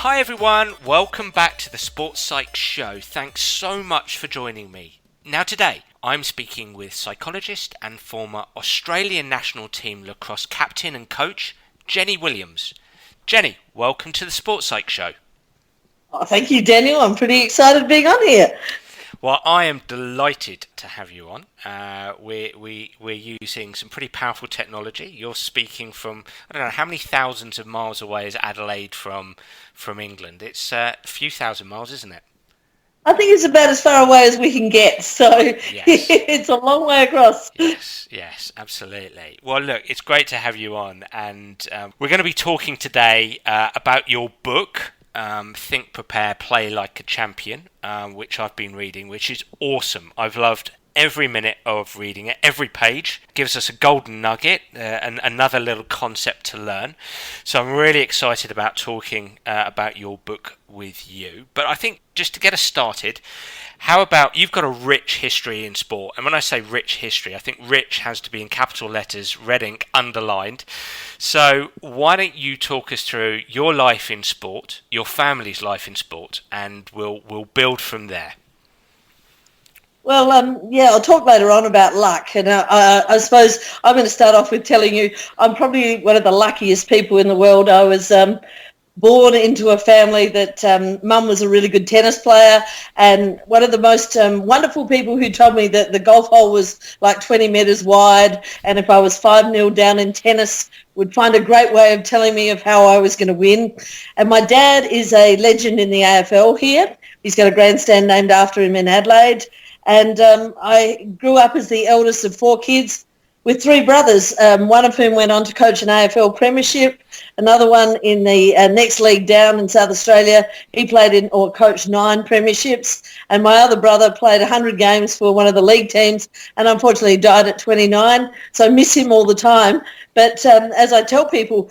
Hi everyone, welcome back to the Sports Psych Show. Thanks so much for joining me. Now today, I'm speaking with psychologist and former Australian national team lacrosse captain and coach, Jenny Williams. Jenny, welcome to the Sports Psych Show. Oh, thank you, Daniel. I'm pretty excited being on here. Well, I am delighted to have you on. We're using some pretty powerful technology. You're speaking from, I don't know, how many thousands of miles away is Adelaide from England? It's a few thousand miles, isn't it? I think it's about as far away as we can get, so Yes. It's a long way across. Yes, absolutely. Well, look, it's great to have you on, and we're going to be talking today about your book, Think, Prepare, Play Like a Champion, which I've been reading, which is awesome. I've loved every minute of reading it. Every page gives us a golden nugget and another little concept to learn. So I'm really excited about talking about your book with you. But I think just to get us started, how about, you've got a rich history in sport, and when I say rich history, I think rich has to be in capital letters, red ink, underlined. So why don't you talk us through your life in sport, your family's life in sport, and we'll build from there. Well, I'll talk later on about luck, and I suppose I'm going to start off with telling you I'm probably one of the luckiest people in the world. I was born into a family that mum was a really good tennis player, and one of the most wonderful people who told me that the golf hole was like 20 metres wide, and if I was 5-0 down in tennis, would find a great way of telling me of how I was going to win. And my dad is a legend in the AFL here. He's got a grandstand named after him in Adelaide. And I grew up as the eldest of 4 kids with 3 brothers, one of whom went on to coach an AFL premiership, another one in the next league down in South Australia. He played in or coached 9 premierships, and my other brother played 100 games for one of the league teams and unfortunately died at 29, so I miss him all the time. But as I tell people,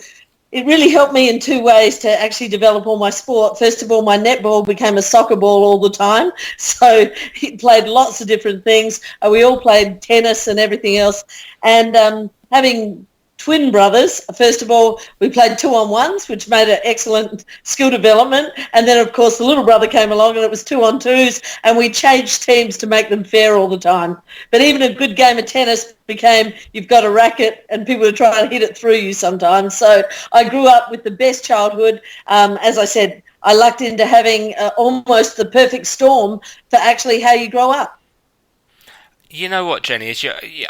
it really helped me in 2 ways to actually develop all my sport. First of all, my netball became a soccer ball all the time. So he played lots of different things. We all played tennis and everything else. And having twin brothers, first of all, we played 2-on-1s, which made an excellent skill development. And then, of course, the little brother came along and it was 2-on-2s, and we changed teams to make them fair all the time. But even a good game of tennis became you've got a racket and people are trying to hit it through you sometimes. So I grew up with the best childhood. As I said, I lucked into having almost the perfect storm for actually how you grow up. You know what, Jenny,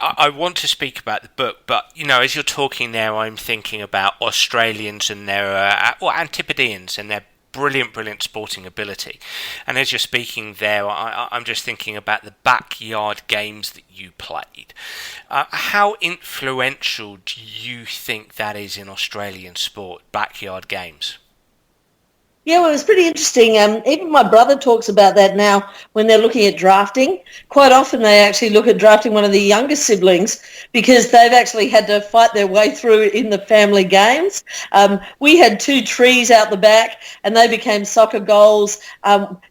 I want to speak about the book, but, as you're talking there, I'm thinking about Australians and their, Antipodeans and their brilliant sporting ability. And as you're speaking there, I'm just thinking about the backyard games that you played. How influential do you think that is in Australian sport, backyard games? Yeah, well, it's pretty interesting. Even my brother talks about that now when they're looking at drafting. Quite often they actually look at drafting one of the younger siblings because they've actually had to fight their way through in the family games. We had 2 trees out the back and they became soccer goals.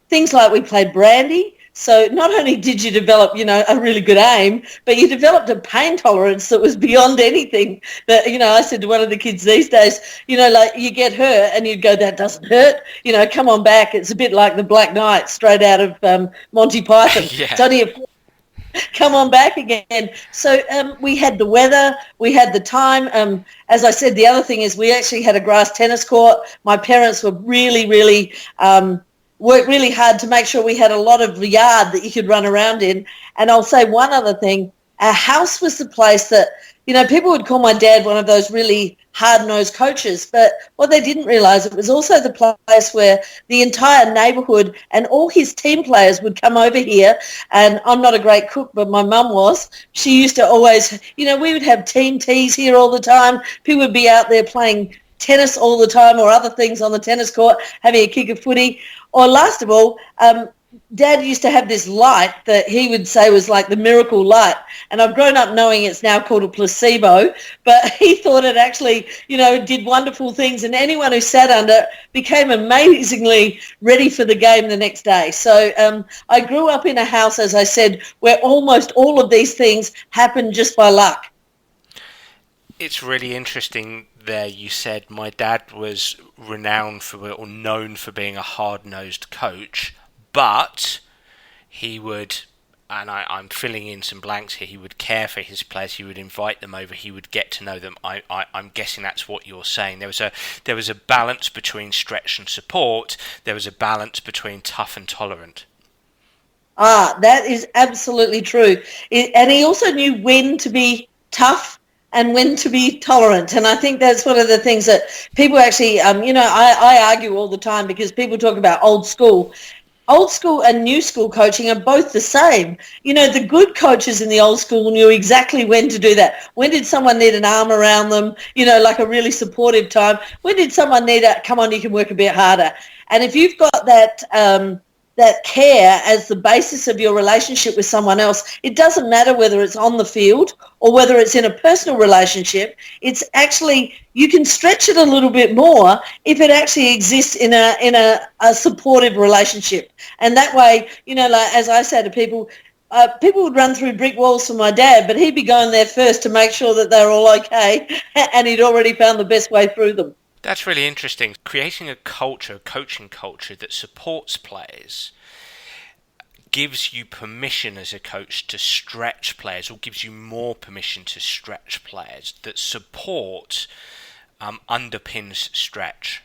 Things like we played brandy. So not only did you develop, a really good aim, but you developed a pain tolerance that was beyond anything that, I said to one of the kids these days, like you get hurt and you'd go, that doesn't hurt, come on back. It's a bit like the Black Knight straight out of Monty Python. Yeah. It's only come on back again. So we had the weather, we had the time. As I said, the other thing is we actually had a grass tennis court. My parents were really worked really hard to make sure we had a lot of yard that you could run around in. And I'll say one other thing. Our house was the place that, people would call my dad one of those really hard-nosed coaches, but what they didn't realise, it was also the place where the entire neighbourhood and all his team players would come over here. And I'm not a great cook, but my mum was. She used to always, we would have team teas here all the time. People would be out there playing tennis all the time or other things on the tennis court, having a kick of footy. Or last of all, Dad used to have this light that he would say was like the miracle light. And I've grown up knowing it's now called a placebo, but he thought it actually, did wonderful things. And anyone who sat under it became amazingly ready for the game the next day. So I grew up in a house, as I said, where almost all of these things happened just by luck. It's really interesting there you said my dad was renowned for or known for being a hard-nosed coach, but he would, and I'm filling in some blanks here, he would care for his players, he would invite them over, he would get to know them. I'm guessing that's what you're saying. There was a balance between stretch and support. There was a balance between tough and tolerant. That is absolutely true. And he also knew when to be tough and when to be tolerant. And I think that's one of the things that people actually, I argue all the time because people talk about old school. Old school and new school coaching are both the same. The good coaches in the old school knew exactly when to do that. When did someone need an arm around them, like a really supportive time? When did someone need come on, you can work a bit harder? And if you've got that care as the basis of your relationship with someone else, it doesn't matter whether it's on the field or whether it's in a personal relationship. It's actually, you can stretch it a little bit more if it actually exists in a supportive relationship. And that way, like as I say to people, people would run through brick walls for my dad, but he'd be going there first to make sure that they're all okay, and he'd already found the best way through them. That's really interesting. Creating a coaching culture that supports players gives you permission as a coach to stretch players, or gives you more permission to stretch players. That support underpins stretch.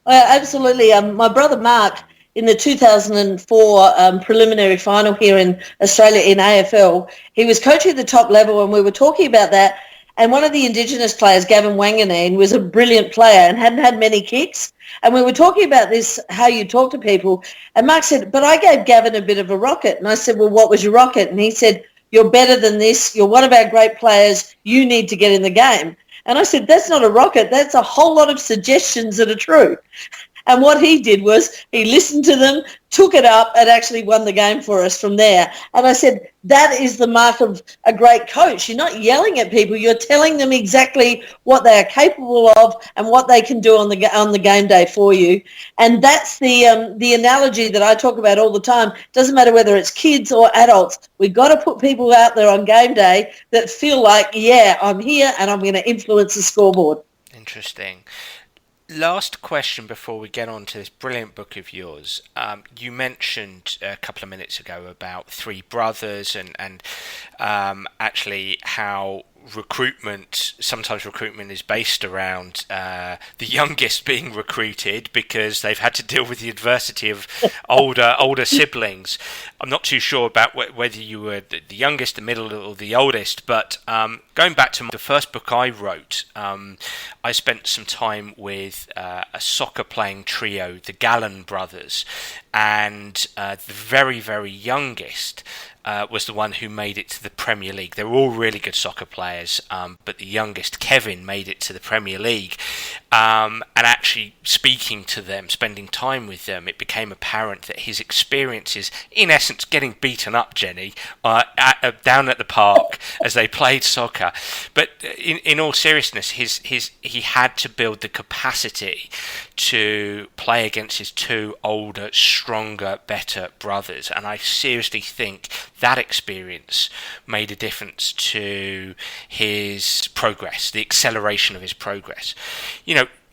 Absolutely. My brother Mark, in the 2004 preliminary final here in Australia in AFL, he was coaching at the top level, and we were talking about that. And one of the Indigenous players, Gavin Wanganeen, was a brilliant player and hadn't had many kicks. And we were talking about this, how you talk to people. And Mark said, but I gave Gavin a bit of a rocket. And I said, well, what was your rocket? And he said, you're better than this. You're one of our great players. You need to get in the game. And I said, that's not a rocket. That's a whole lot of suggestions that are true. And what he did was he listened to them, took it up, and actually won the game for us from there. And I said, that is the mark of a great coach. You're not yelling at people. You're telling them exactly what they are capable of and what they can do on the game day for you. And that's the analogy that I talk about all the time. Doesn't matter whether it's kids or adults. We've got to put people out there on game day that feel like, yeah, I'm here and I'm going to influence the scoreboard. Interesting. Last question before we get on to this brilliant book of yours. You mentioned a couple of minutes ago about three brothers and actually how sometimes recruitment is based around the youngest being recruited because they've had to deal with the adversity of older siblings. I'm not too sure about whether you were the youngest, the middle, or the oldest, but going back to the first book I wrote, I spent some time with a soccer playing trio, the Gallen brothers, and the very, very youngest was the one who made it to the Premier League. They were all really good soccer players, but the youngest, Kevin, made it to the Premier League. And actually speaking to them, spending time with them, it became apparent that his experiences, in essence, getting beaten up, Jenny, down at the park as they played soccer. But in all seriousness, he had to build the capacity to play against his two older, stronger, better brothers. And I seriously think that experience made a difference to his progress, the acceleration of his progress.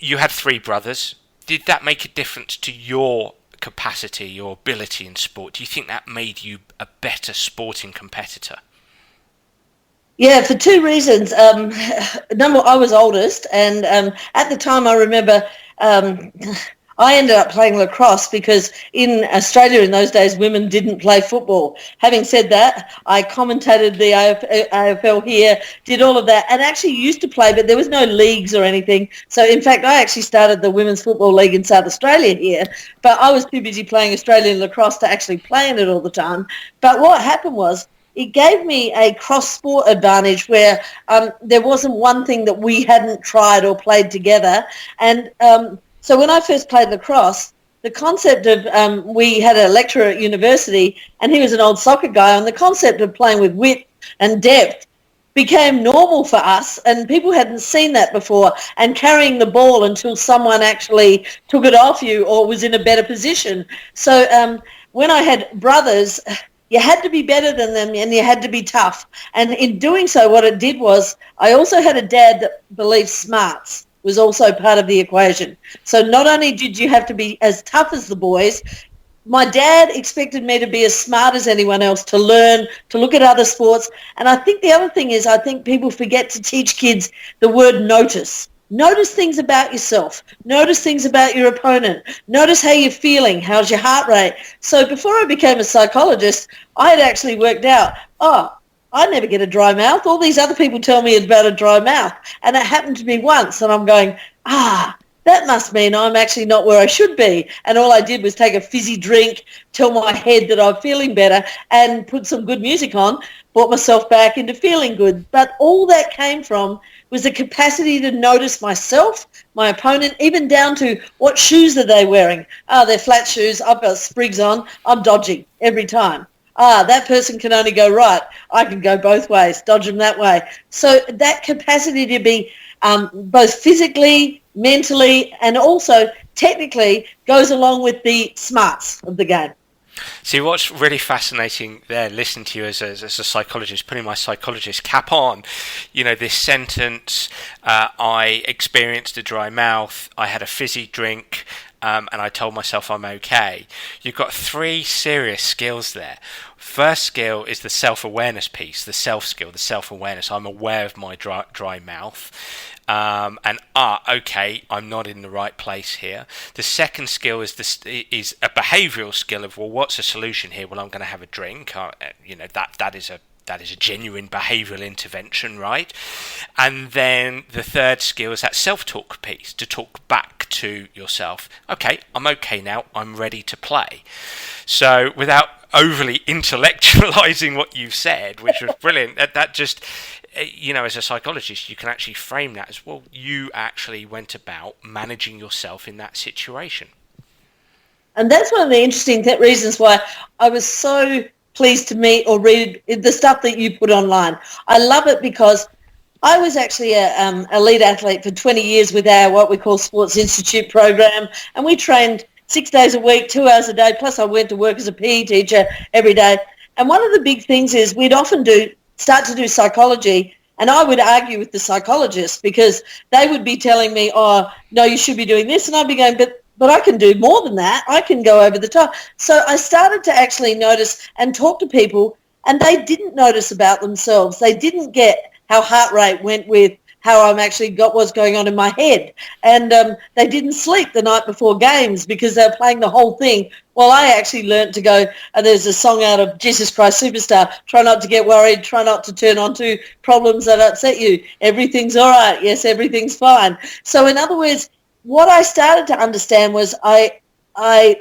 You had three brothers. Did that make a difference to your capacity, your ability in sport? Do you think that made you a better sporting competitor? Yeah, for two reasons. I was oldest, and at the time I remember I ended up playing lacrosse because in Australia in those days women didn't play football. Having said that, I commentated the AFL here, did all of that, and actually used to play, but there was no leagues or anything. So in fact, I actually started the Women's Football League in South Australia here, but I was too busy playing Australian lacrosse to actually play in it all the time. But what happened was, it gave me a cross-sport advantage where there wasn't one thing that we hadn't tried or played together. And so when I first played lacrosse, the concept of, we had a lecturer at university and he was an old soccer guy, and the concept of playing with width and depth became normal for us, and people hadn't seen that before, and carrying the ball until someone actually took it off you or was in a better position. So when I had brothers, You had to be better than them and you had to be tough. And in doing so, what it did was I also had a dad that believed smarts was also part of the equation. So not only did you have to be as tough as the boys, my dad expected me to be as smart as anyone else, to learn, to look at other sports. And I think the other thing is I think people forget to teach kids the word notice. Notice things about yourself. Notice things about your opponent. Notice how you're feeling. How's your heart rate? So before I became a psychologist, I had actually worked out, I never get a dry mouth. All these other people tell me about a dry mouth. And it happened to me once. And I'm going, that must mean I'm actually not where I should be. And all I did was take a fizzy drink, tell my head that I'm feeling better, and put some good music on, brought myself back into feeling good. But all that came from was the capacity to notice myself, my opponent, even down to what shoes are they wearing. They're flat shoes. I've got sprigs on. I'm dodging every time. That person can only go right. I can go both ways, dodge them that way. So that capacity to be both physically, mentally, and also technically goes along with the smarts of the game. See, what's really fascinating there, listening to you as a psychologist, putting my psychologist cap on, this sentence, I experienced a dry mouth, I had a fizzy drink, and I told myself I'm okay. You've got 3 serious skills there. First skill is the self-awareness piece, the self-skill, the self-awareness. I'm aware of my dry mouth. Okay, I'm not in the right place here. The second skill is a behavioural skill of, well, what's the solution here? Well, I'm going to have a drink. That is a genuine behavioural intervention, right? And then the third skill is that self-talk piece, to talk back to yourself. Okay, I'm okay now. I'm ready to play. So without overly intellectualizing what you've said, which was brilliant, that just, as a psychologist, you can actually frame that as, well, you actually went about managing yourself in that situation. And that's one of the interesting reasons why I was so pleased to meet or read the stuff that you put online. I love it because I was actually a elite athlete for 20 years with our what we call Sports Institute program, and we trained 6 days a week, 2 hours a day, plus I went to work as a PE teacher every day. And one of the big things is we'd often start to do psychology, and I would argue with the psychologists because they would be telling me, oh, no, you should be doing this, and I'd be going, but I can do more than that. I can go over the top. So I started to actually notice and talk to people, and they didn't notice about themselves. They didn't get how heart rate went with how I'm actually got what's going on in my head. And they didn't sleep the night before games because they were playing the whole thing. Well, I actually learnt to go, there's a song out of Jesus Christ Superstar, try not to get worried, try not to turn on to problems that upset you. Everything's all right. Yes, everything's fine. So in other words, what I started to understand was I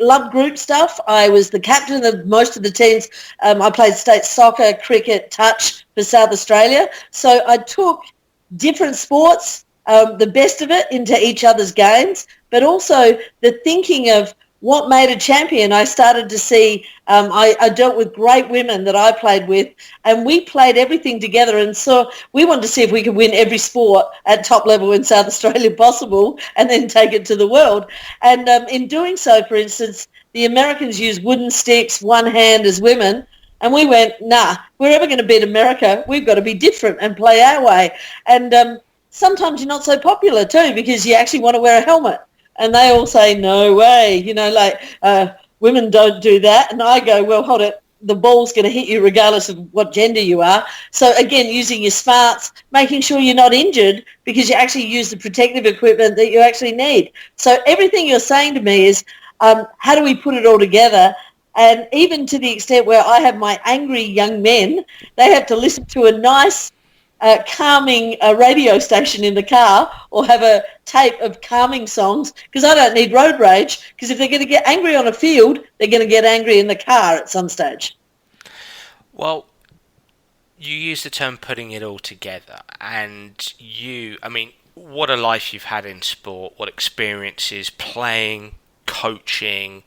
loved group stuff. I was the captain of most of the teams. I played state soccer, cricket, touch for South Australia. So I took different sports, the best of it, into each other's games, but also the thinking of what made a champion. I started to see, I dealt with great women that I played with, and we played everything together, and so we wanted to see if we could win every sport at top level in South Australia possible and then take it to the world. And in doing so, for instance, the Americans used wooden sticks, one hand as women, and we went, nah, we're ever going to beat America, we've got to be different and play our way. And sometimes you're not so popular too because you actually want to wear a helmet. And they all say, no way, women don't do that. And I go, well, hold it, the ball's going to hit you regardless of what gender you are. So again, using your smarts, making sure you're not injured because you actually use the protective equipment that you actually need. So everything you're saying to me is, how do we put it all together? And even to the extent where I have my angry young men, they have to listen to a nice, calming radio station in the car or have a tape of calming songs because I don't need road rage because if they're going to get angry on a field, they're going to get angry in the car at some stage. Well, you use the term putting it all together, and what a life you've had in sport, what experiences playing, coaching,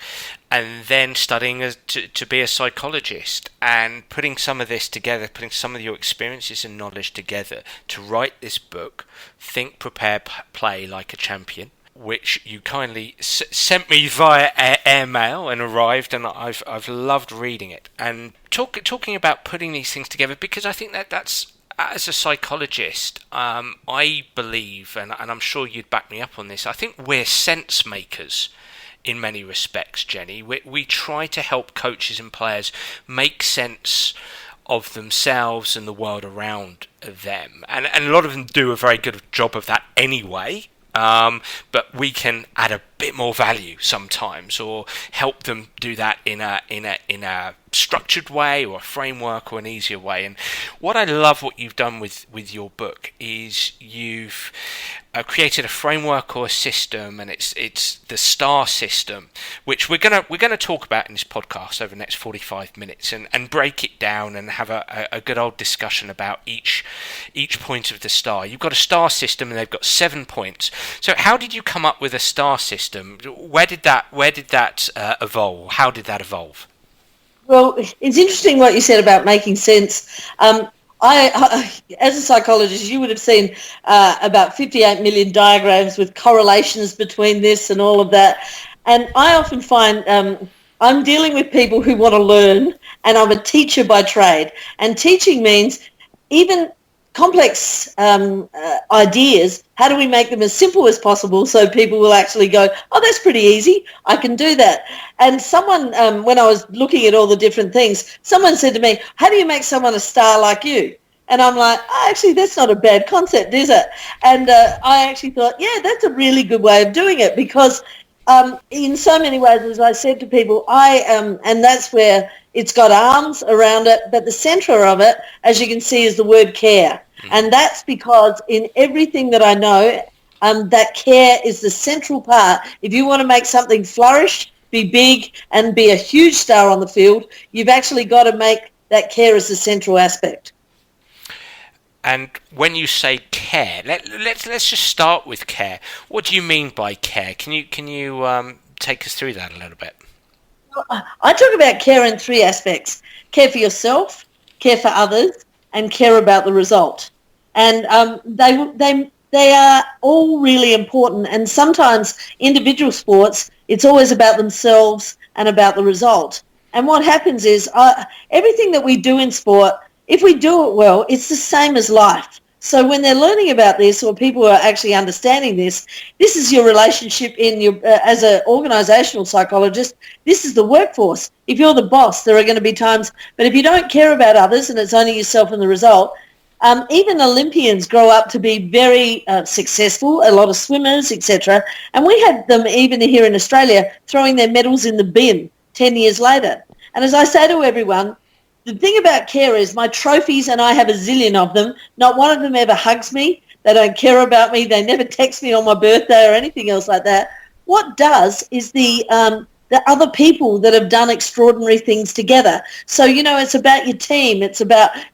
and then studying to be a psychologist, and putting some of this together, putting some of your experiences and knowledge together to write this book, Think, Prepare, Play Like a Champion. which you kindly sent me via airmail and arrived, and I've loved reading it. And talking about putting these things together, because I think that's, as a psychologist, I believe, and I'm sure you'd back me up on this, I think we're sense makers in many respects, Jenny. We try to help coaches and players make sense of themselves and the world around them. And a lot of them do a very good job of that anyway. But we can add a bit more value sometimes, or help them do that in a structured way, or a framework, or an easier way. And what I love what you've done with your book is you've created a framework or a system, and it's the STAR system, which we're gonna talk about in this podcast over the next 45 minutes, and break it down and have a good old discussion about each point of the STAR. You've got a STAR system, and they've got 7 points. So how did you come up with a STAR system? Where did that evolve? How did that evolve? Well, it's interesting what you said about making sense. I, as a psychologist, you would have seen about 58 million diagrams with correlations between this and all of that. And I often find I'm dealing with people who want to learn, and I'm a teacher by trade. And teaching means even complex ideas, how do we make them as simple as possible so people will actually go, oh, that's pretty easy, I can do that. And someone, when I was looking at all the different things, someone said to me, how do you make someone a star like you? And I'm like, oh, actually, that's not a bad concept, is it? And I actually thought, yeah, that's a really good way of doing it, because in so many ways, as I said to people, and that's where it's got arms around it, but the centre of it, as you can see, is the word care. And that's because in everything that I know, that care is the central part. If you want to make something flourish, be big, and be a huge star on the field, you've actually got to make that care as the central aspect. And when you say care, let's just start with care. What do you mean by care? Can you take us through that a little bit? I talk about care in 3 aspects: care for yourself, care for others, and care about the result. And they are all really important. And sometimes individual sports, it's always about themselves and about the result. And what happens is everything that we do in sport, if we do it well, it's the same as life. So when they're learning about this, or people are actually understanding this is your relationship in your as an organisational psychologist. This is the workforce. If you're the boss, there are going to be times, but if you don't care about others and it's only yourself and the result, even Olympians grow up to be very successful, a lot of swimmers, etc. And we had them even here in Australia throwing their medals in the bin 10 years later. And as I say to everyone, the thing about care is my trophies, and I have a zillion of them, not one of them ever hugs me. They don't care about me. They never text me on my birthday or anything else like that. What does is the other people that have done extraordinary things together. So, it's about your team. It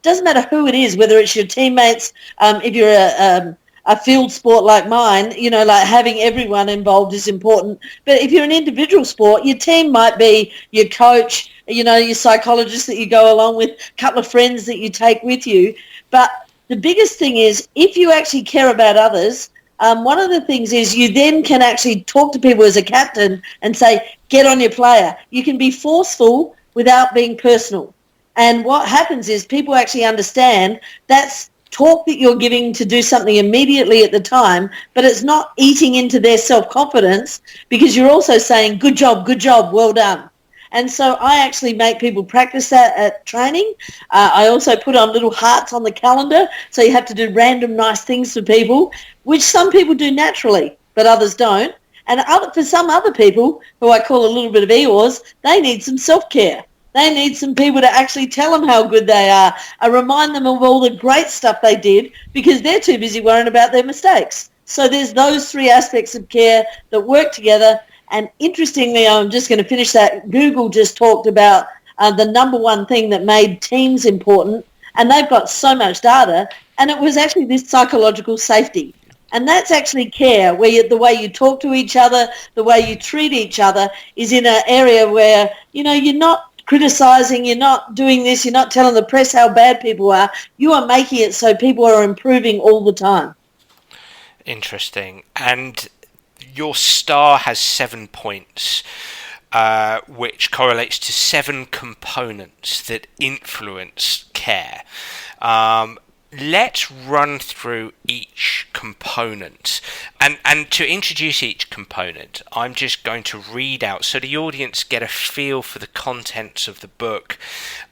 doesn't matter who it is, whether it's your teammates, if you're a field sport like mine, like having everyone involved is important. But if you're an individual sport, your team might be your coach, your psychologist that you go along with, a couple of friends that you take with you. But the biggest thing is, if you actually care about others, one of the things is you then can actually talk to people as a captain and say, get on your player. You can be forceful without being personal. And what happens is people actually understand that's talk that you're giving to do something immediately at the time, but it's not eating into their self-confidence, because you're also saying, good job, well done. And so I actually make people practice that at training. I also put on little hearts on the calendar, so you have to do random nice things for people, which some people do naturally, but others don't. And for some other people, who I call a little bit of Eeyores, they need some self-care. They need some people to actually tell them how good they are, remind them of all the great stuff they did, because they're too busy worrying about their mistakes. So there's those 3 aspects of care that work together. And interestingly, I'm just going to finish that. Google just talked about the number one thing that made teams important, and they've got so much data, and it was actually this psychological safety. And that's actually care, where the way you talk to each other, the way you treat each other is in an area where, you're not criticising, you're not doing this, you're not telling the press how bad people are. You are making it so people are improving all the time. Interesting. And your star has 7 points, which correlates to 7 components that influence care. Let's run through each component. And to introduce each component, I'm just going to read out so the audience get a feel for the contents of the book.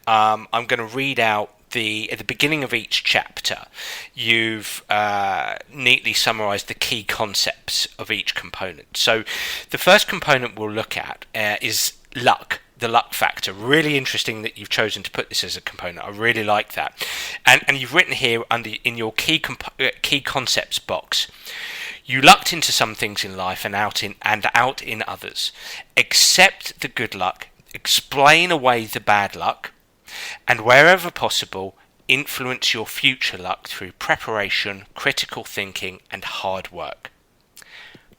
I'm going to read out at the beginning of each chapter. You've neatly summarized the key concepts of each component. So the first component we'll look at is luck. The luck factor. Really interesting that you've chosen to put this as a component. I really like that. And you've written here in your key concepts box, you lucked into some things in life and out in others. Accept the good luck, explain away the bad luck, and wherever possible, influence your future luck through preparation, critical thinking, and hard work.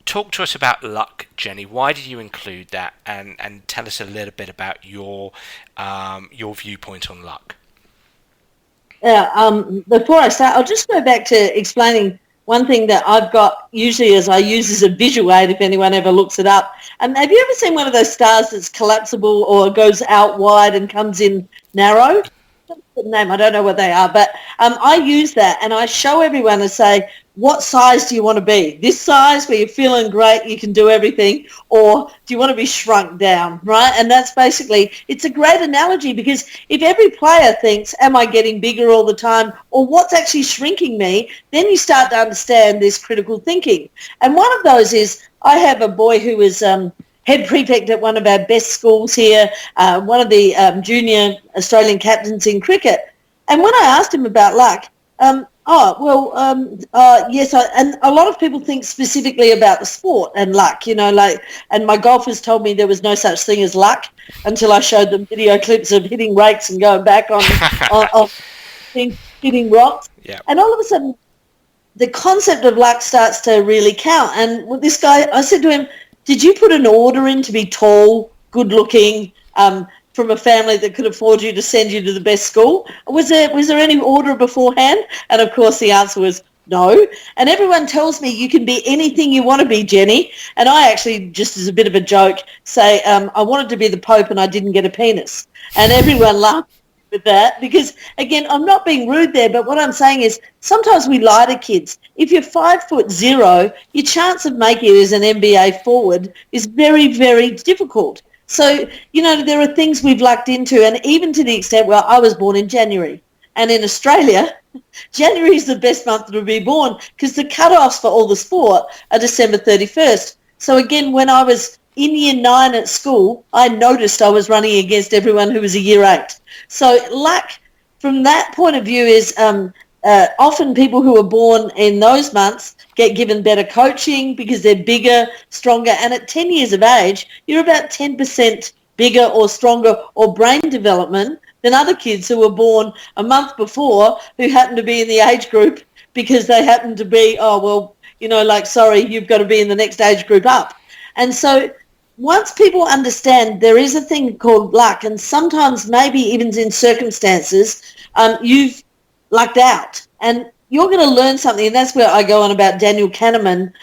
Talk to us about luck, Jenny. Why did you include that? And tell us a little bit about your viewpoint on luck. Yeah. Before I start, I'll just go back to explaining one thing that I've got usually as I use as a visual aid if anyone ever looks it up. Have you ever seen one of those stars that's collapsible or goes out wide and comes in narrow? The name, I don't know what they are, but I use that and I show everyone and say, what size do you want to be? This size where you're feeling great, you can do everything, or do you want to be shrunk down, right? And that's basically, it's a great analogy because if every player thinks, am I getting bigger all the time, or what's actually shrinking me, then you start to understand this critical thinking. And one of those is, I have a boy who is head prefect at one of our best schools here, one of the junior Australian captains in cricket. And when I asked him about luck, yes, and a lot of people think specifically about the sport and luck, and my golfers told me there was no such thing as luck until I showed them video clips of hitting rakes and going back on hitting rocks. Yeah. And all of a sudden, the concept of luck starts to really count. And with this guy, I said to him, did you put an order in to be tall, good-looking, from a family that could afford you to send you to the best school? Was there any order beforehand? And, of course, the answer was no. And everyone tells me you can be anything you want to be, Jenny. And I actually, just as a bit of a joke, say I wanted to be the Pope and I didn't get a penis. And everyone laughed with that because, again, I'm not being rude there, but what I'm saying is sometimes we lie to kids. If you're 5'0", your chance of making it as an NBA forward is very, very difficult. So, there are things we've lucked into, and even to the extent where I was born in January. And in Australia, January is the best month to be born because the cut-offs for all the sport are December 31st. So again, when I was in year 9 at school, I noticed I was running against everyone who was a year 8. So luck from that point of view is often people who are born in those months get given better coaching because they're bigger, stronger, and at 10 years of age, you're about 10% bigger or stronger or brain development than other kids who were born a month before who happen to be in the age group because they happen to be, sorry, you've got to be in the next age group up. And so once people understand there is a thing called luck, and sometimes maybe even in circumstances, you've lucked out and you're going to learn something. And that's where I go on about Daniel Kahneman,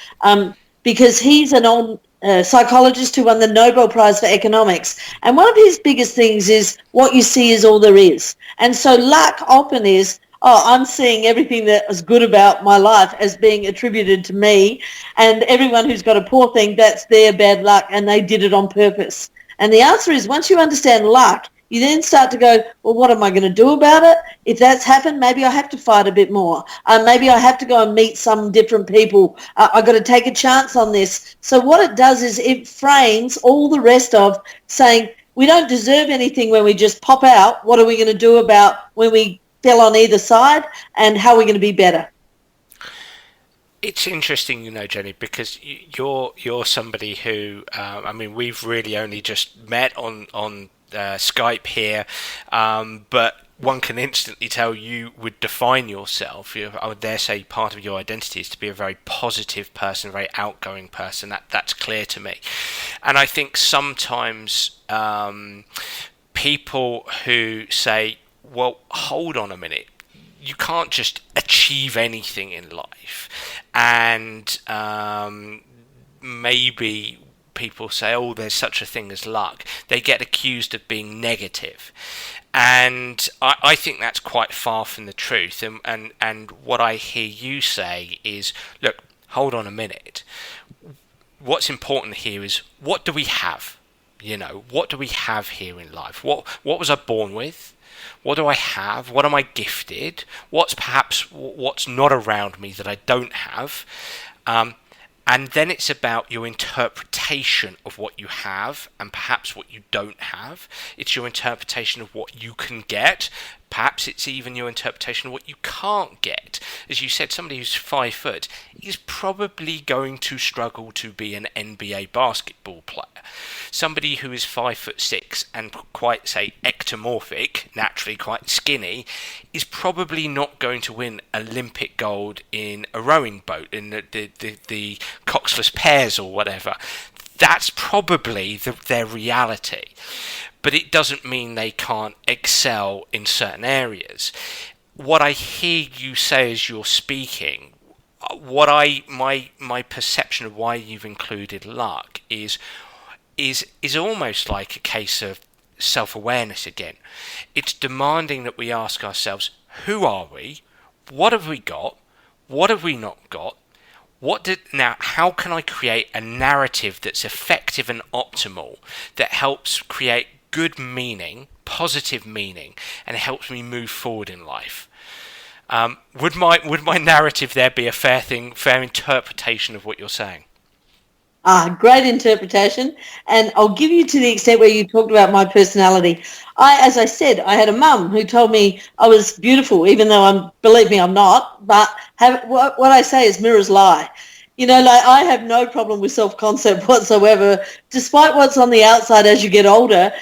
because he's an old psychologist who won the Nobel Prize for economics. And one of his biggest things is what you see is all there is. And so luck often is, I'm seeing everything that is good about my life as being attributed to me, and everyone who's got a poor thing, that's their bad luck and they did it on purpose. And the answer is, once you understand luck, you then start to go, well, what am I going to do about it? If that's happened, maybe I have to fight a bit more. Maybe I have to go and meet some different people. I've got to take a chance on this. So what it does is it frames all the rest of saying, we don't deserve anything when we just pop out. What are we going to do about when we fell on either side, and how are we going to be better? It's interesting, Jenny, because you're somebody who, we've really only just met on Skype here, but one can instantly tell you would define yourself. I would dare say part of your identity is to be a very positive person, a very outgoing person. That's clear to me. And I think sometimes people who say, well, hold on a minute, you can't just achieve anything in life. And maybe people say, oh, there's such a thing as luck, they get accused of being negative. And I think that's quite far from the truth. And what I hear you say is, look, hold on a minute. What's important here is, what do we have? What do we have here in life? What was I born with? What do I have? What am I gifted? What's not around me that I don't have? And then it's about your interpretation of what you have and perhaps what you don't have. It's your interpretation of what you can get. Perhaps it's even your interpretation of what you can't get. As you said, somebody who's 5 foot is probably going to struggle to be an NBA basketball player. Somebody who is 5'6" and quite, say, ectomorphic, naturally quite skinny, is probably not going to win Olympic gold in a rowing boat, in the coxless pairs or whatever. That's probably their reality. But it doesn't mean they can't excel in certain areas. What I hear you say as you're speaking, my perception of why you've included luck is almost like a case of self-awareness again. It's demanding that we ask ourselves, who are we? What have we got? What have we not got? Now, how can I create a narrative that's effective and optimal, that helps create good meaning, positive meaning, and helps me move forward in life? Would my narrative there be a fair interpretation of what you're saying? Great interpretation. And I'll give you to the extent where you talked about my personality. As I said, I had a mum who told me I was beautiful, even though believe me, I'm not. But what I say is mirrors lie. I have no problem with self-concept whatsoever, despite what's on the outside as you get older.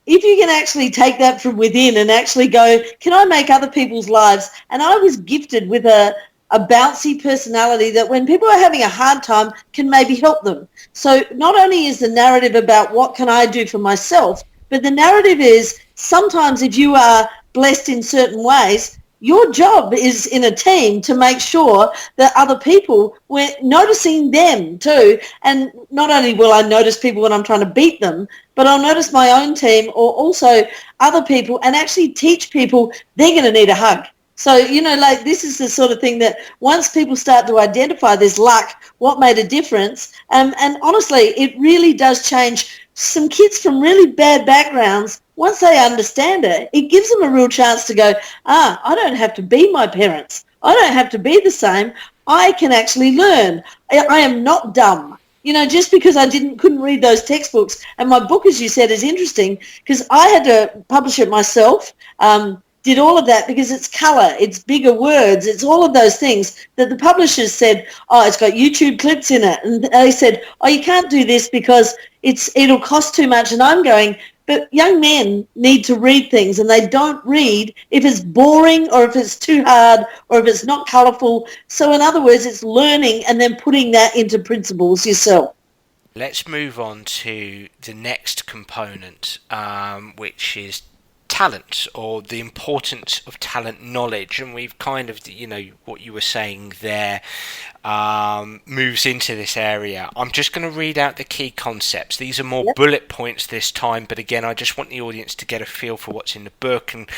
If you can actually take that from within and actually go, can I make other people's lives? And I was gifted with a bouncy personality that when people are having a hard time can maybe help them. So not only is the narrative about what can I do for myself, but the narrative is sometimes if you are blessed in certain ways, your job is in a team to make sure that other people, we're noticing them too. And not only will I notice people when I'm trying to beat them, but I'll notice my own team or also other people and actually teach people they're going to need a hug. So, this is the sort of thing that once people start to identify this luck, what made a difference, and honestly, it really does change some kids from really bad backgrounds. Once they understand it, it gives them a real chance to go, I don't have to be my parents. I don't have to be the same. I can actually learn. I am not dumb. Just because I couldn't read those textbooks. And my book, as you said, is interesting because I had to publish it myself. Did all of that because it's colour, it's bigger words, it's all of those things that the publishers said, it's got YouTube clips in it. And they said, you can't do this because it'll cost too much. And I'm going, but young men need to read things and they don't read if it's boring or if it's too hard or if it's not colourful. So in other words, it's learning and then putting that into principles yourself. Let's move on to the next component, which is talent, or the importance of talent knowledge. And we've kind of, what you were saying there moves into this area. I'm just going to read out the key concepts. These are more bullet points this time, but again, I just want the audience to get a feel for what's in the book and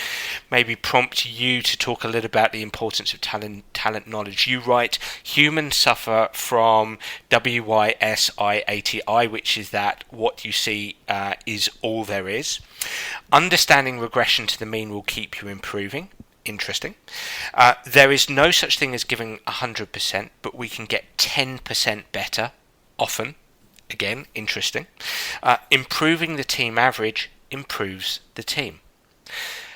maybe prompt you to talk a little about the importance of talent knowledge. You write, humans suffer from WYSIATI, which is that what you see is all there is. Understanding regression to the mean will keep you improving. Interesting. There is no such thing as giving 100%, but we can get 10% better, often. Again, interesting. Improving the team average improves the team.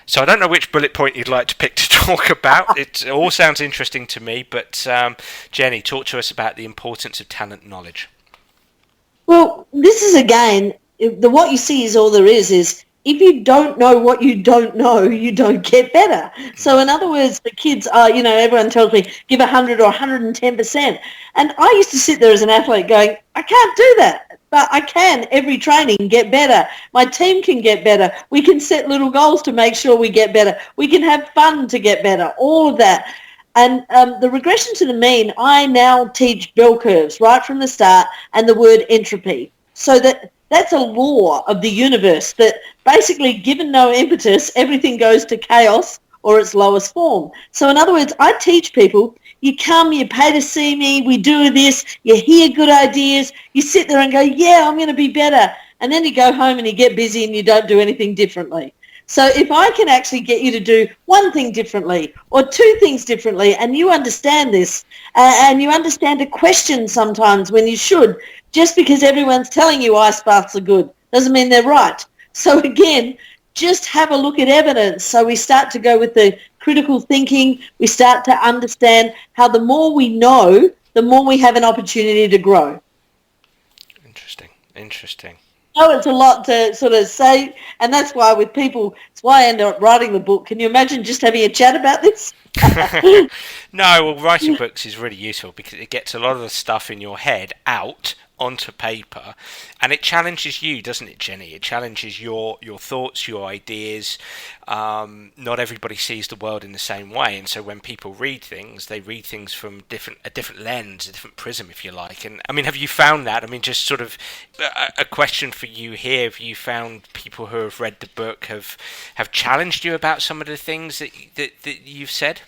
So I don't know which bullet point you'd like to pick to talk about. It all sounds interesting to me, but Jenny, talk to us about the importance of talent knowledge. Well, this is, again, what you see is all there is if you don't know what you don't know, you don't get better. So in other words, the kids are, everyone tells me, give 100 or 110%. And I used to sit there as an athlete going, I can't do that. But I can, every training, get better. My team can get better. We can set little goals to make sure we get better. We can have fun to get better, all of that. And the regression to the mean, I now teach bell curves right from the start, and the word entropy. So that's a law of the universe that basically, given no impetus, everything goes to chaos or its lowest form. So in other words, I teach people, you come, you pay to see me, we do this, you hear good ideas, you sit there and go, yeah, I'm going to be better. And then you go home and you get busy and you don't do anything differently. So if I can actually get you to do one thing differently or two things differently, and you understand this, and you understand to question sometimes when you should, just because everyone's telling you ice baths are good doesn't mean they're right. So again, just have a look at evidence. So we start to go with the critical thinking. We start to understand how the more we know, the more we have an opportunity to grow. Interesting. Oh, it's a lot to sort of say, and that's why with people, it's why I ended up writing the book. Can you imagine just having a chat about this? No, well, writing books is really useful because it gets a lot of the stuff in your head out onto paper, and it challenges you, doesn't it, Jenny? It challenges your thoughts, your ideas. Not everybody sees the world in the same way, and so when people read things, they read things from a different lens, a different prism, if you like. And I mean, have you found that? I mean, just sort of a question for you here: have you found people who have read the book have challenged you about some of the things that you've said?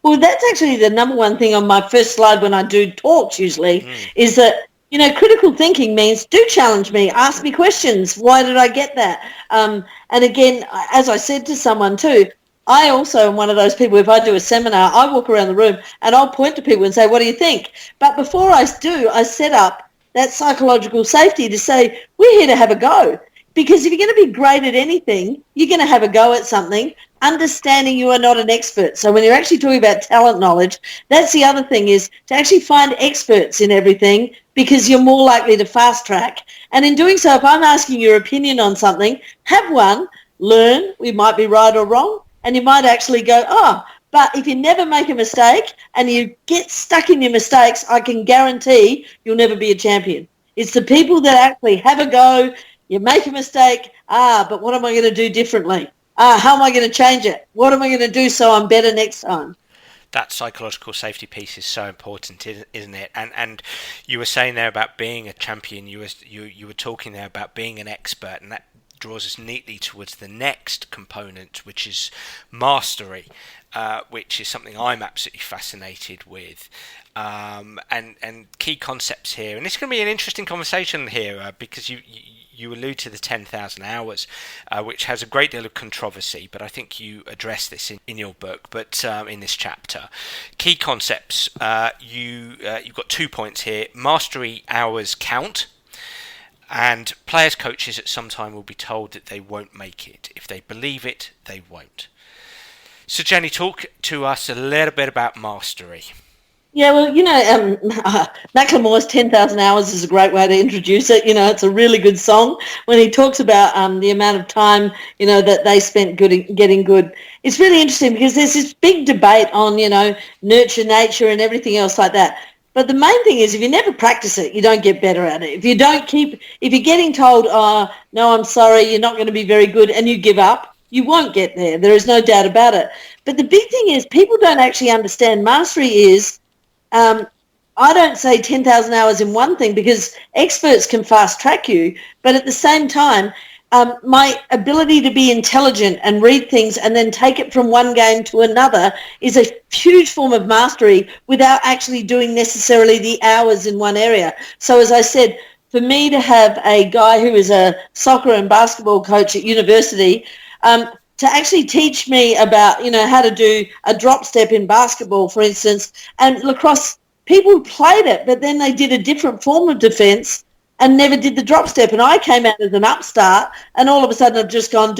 Well, that's actually the number one thing on my first slide when I do talks usually, is that, critical thinking means do challenge me, ask me questions. Why did I get that? And again, as I said to someone too, I also am one of those people, if I do a seminar, I walk around the room and I'll point to people and say, what do you think? But before I do, I set up that psychological safety to say, we're here to have a go. Because if you're going to be great at anything, you're going to have a go at something, understanding you are not an expert. So when you're actually talking about talent knowledge, that's the other thing, is to actually find experts in everything, because you're more likely to fast track. And in doing so, if I'm asking your opinion on something, have one, learn, we might be right or wrong, and you might actually go, but if you never make a mistake and you get stuck in your mistakes, I can guarantee you'll never be a champion. It's the people that actually have a go. You make a mistake, but what am I going to do differently? How am I going to change it? What am I going to do so I'm better next time? That psychological safety piece is so important, isn't it? And you were saying there about being a champion. You were talking there about being an expert, and that draws us neatly towards the next component, which is mastery, which is something I'm absolutely fascinated with. And key concepts here, and it's going to be an interesting conversation here because you allude to the 10,000 hours, which has a great deal of controversy, but I think you address this in your book, but in this chapter. Key concepts, you've got 2 points here. Mastery hours count, and players, coaches at some time will be told that they won't make it. If they believe it, they won't. So Jenny, talk to us a little bit about mastery. Yeah, well, Macklemore's 10,000 Hours is a great way to introduce it. It's a really good song when he talks about the amount of time, that they spent getting good. It's really interesting because there's this big debate on, nurture nature and everything else like that. But the main thing is, if you never practice it, you don't get better at it. If you're getting told, no, I'm sorry, you're not going to be very good, and you give up, you won't get there. There is no doubt about it. But the big thing is, people don't actually understand mastery is, I don't say 10,000 hours in one thing, because experts can fast track you, but at the same time, my ability to be intelligent and read things and then take it from one game to another is a huge form of mastery without actually doing necessarily the hours in one area. So as I said, for me to have a guy who is a soccer and basketball coach at university, to actually teach me about, how to do a drop step in basketball, for instance, and lacrosse, people played it, but then they did a different form of defence and never did the drop step. And I came out as an upstart, and all of a sudden I've just gone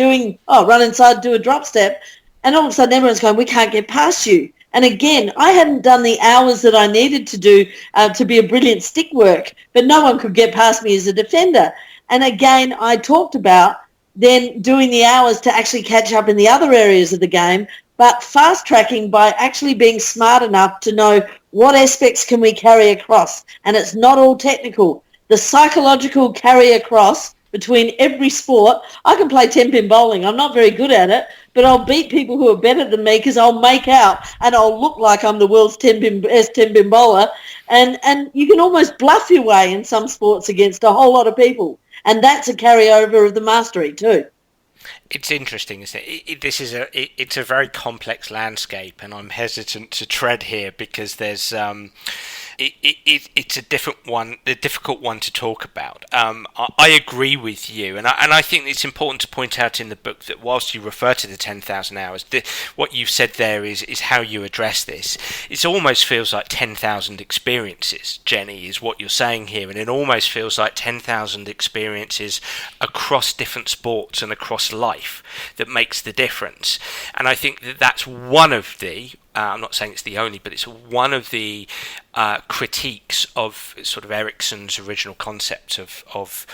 run inside, do a drop step. And all of a sudden everyone's going, we can't get past you. And again, I hadn't done the hours that I needed to do to be a brilliant stick work, but no one could get past me as a defender. And again, I talked about then doing the hours to actually catch up in the other areas of the game, but fast tracking by actually being smart enough to know what aspects can we carry across. And it's not all technical. The psychological carry across between every sport. I can play 10-pin bowling. I'm not very good at it, but I'll beat people who are better than me because I'll make out and I'll look like I'm the world's best 10-pin bowler. And you can almost bluff your way in some sports against a whole lot of people. And that's a carryover of the mastery too. It's interesting, isn't it? It's a very complex landscape, and I'm hesitant to tread here because there's it's a difficult one to talk about. I agree with you, and I think it's important to point out in the book that whilst you refer to the 10,000 hours, what you've said there is how you address this. It almost feels like 10,000 experiences, Jenny, is what you're saying here, and it almost feels like 10,000 experiences across different sports and across life that makes the difference. And I think that that's one of the I'm not saying it's the only, but it's one of the critiques of sort of Erickson's original concept of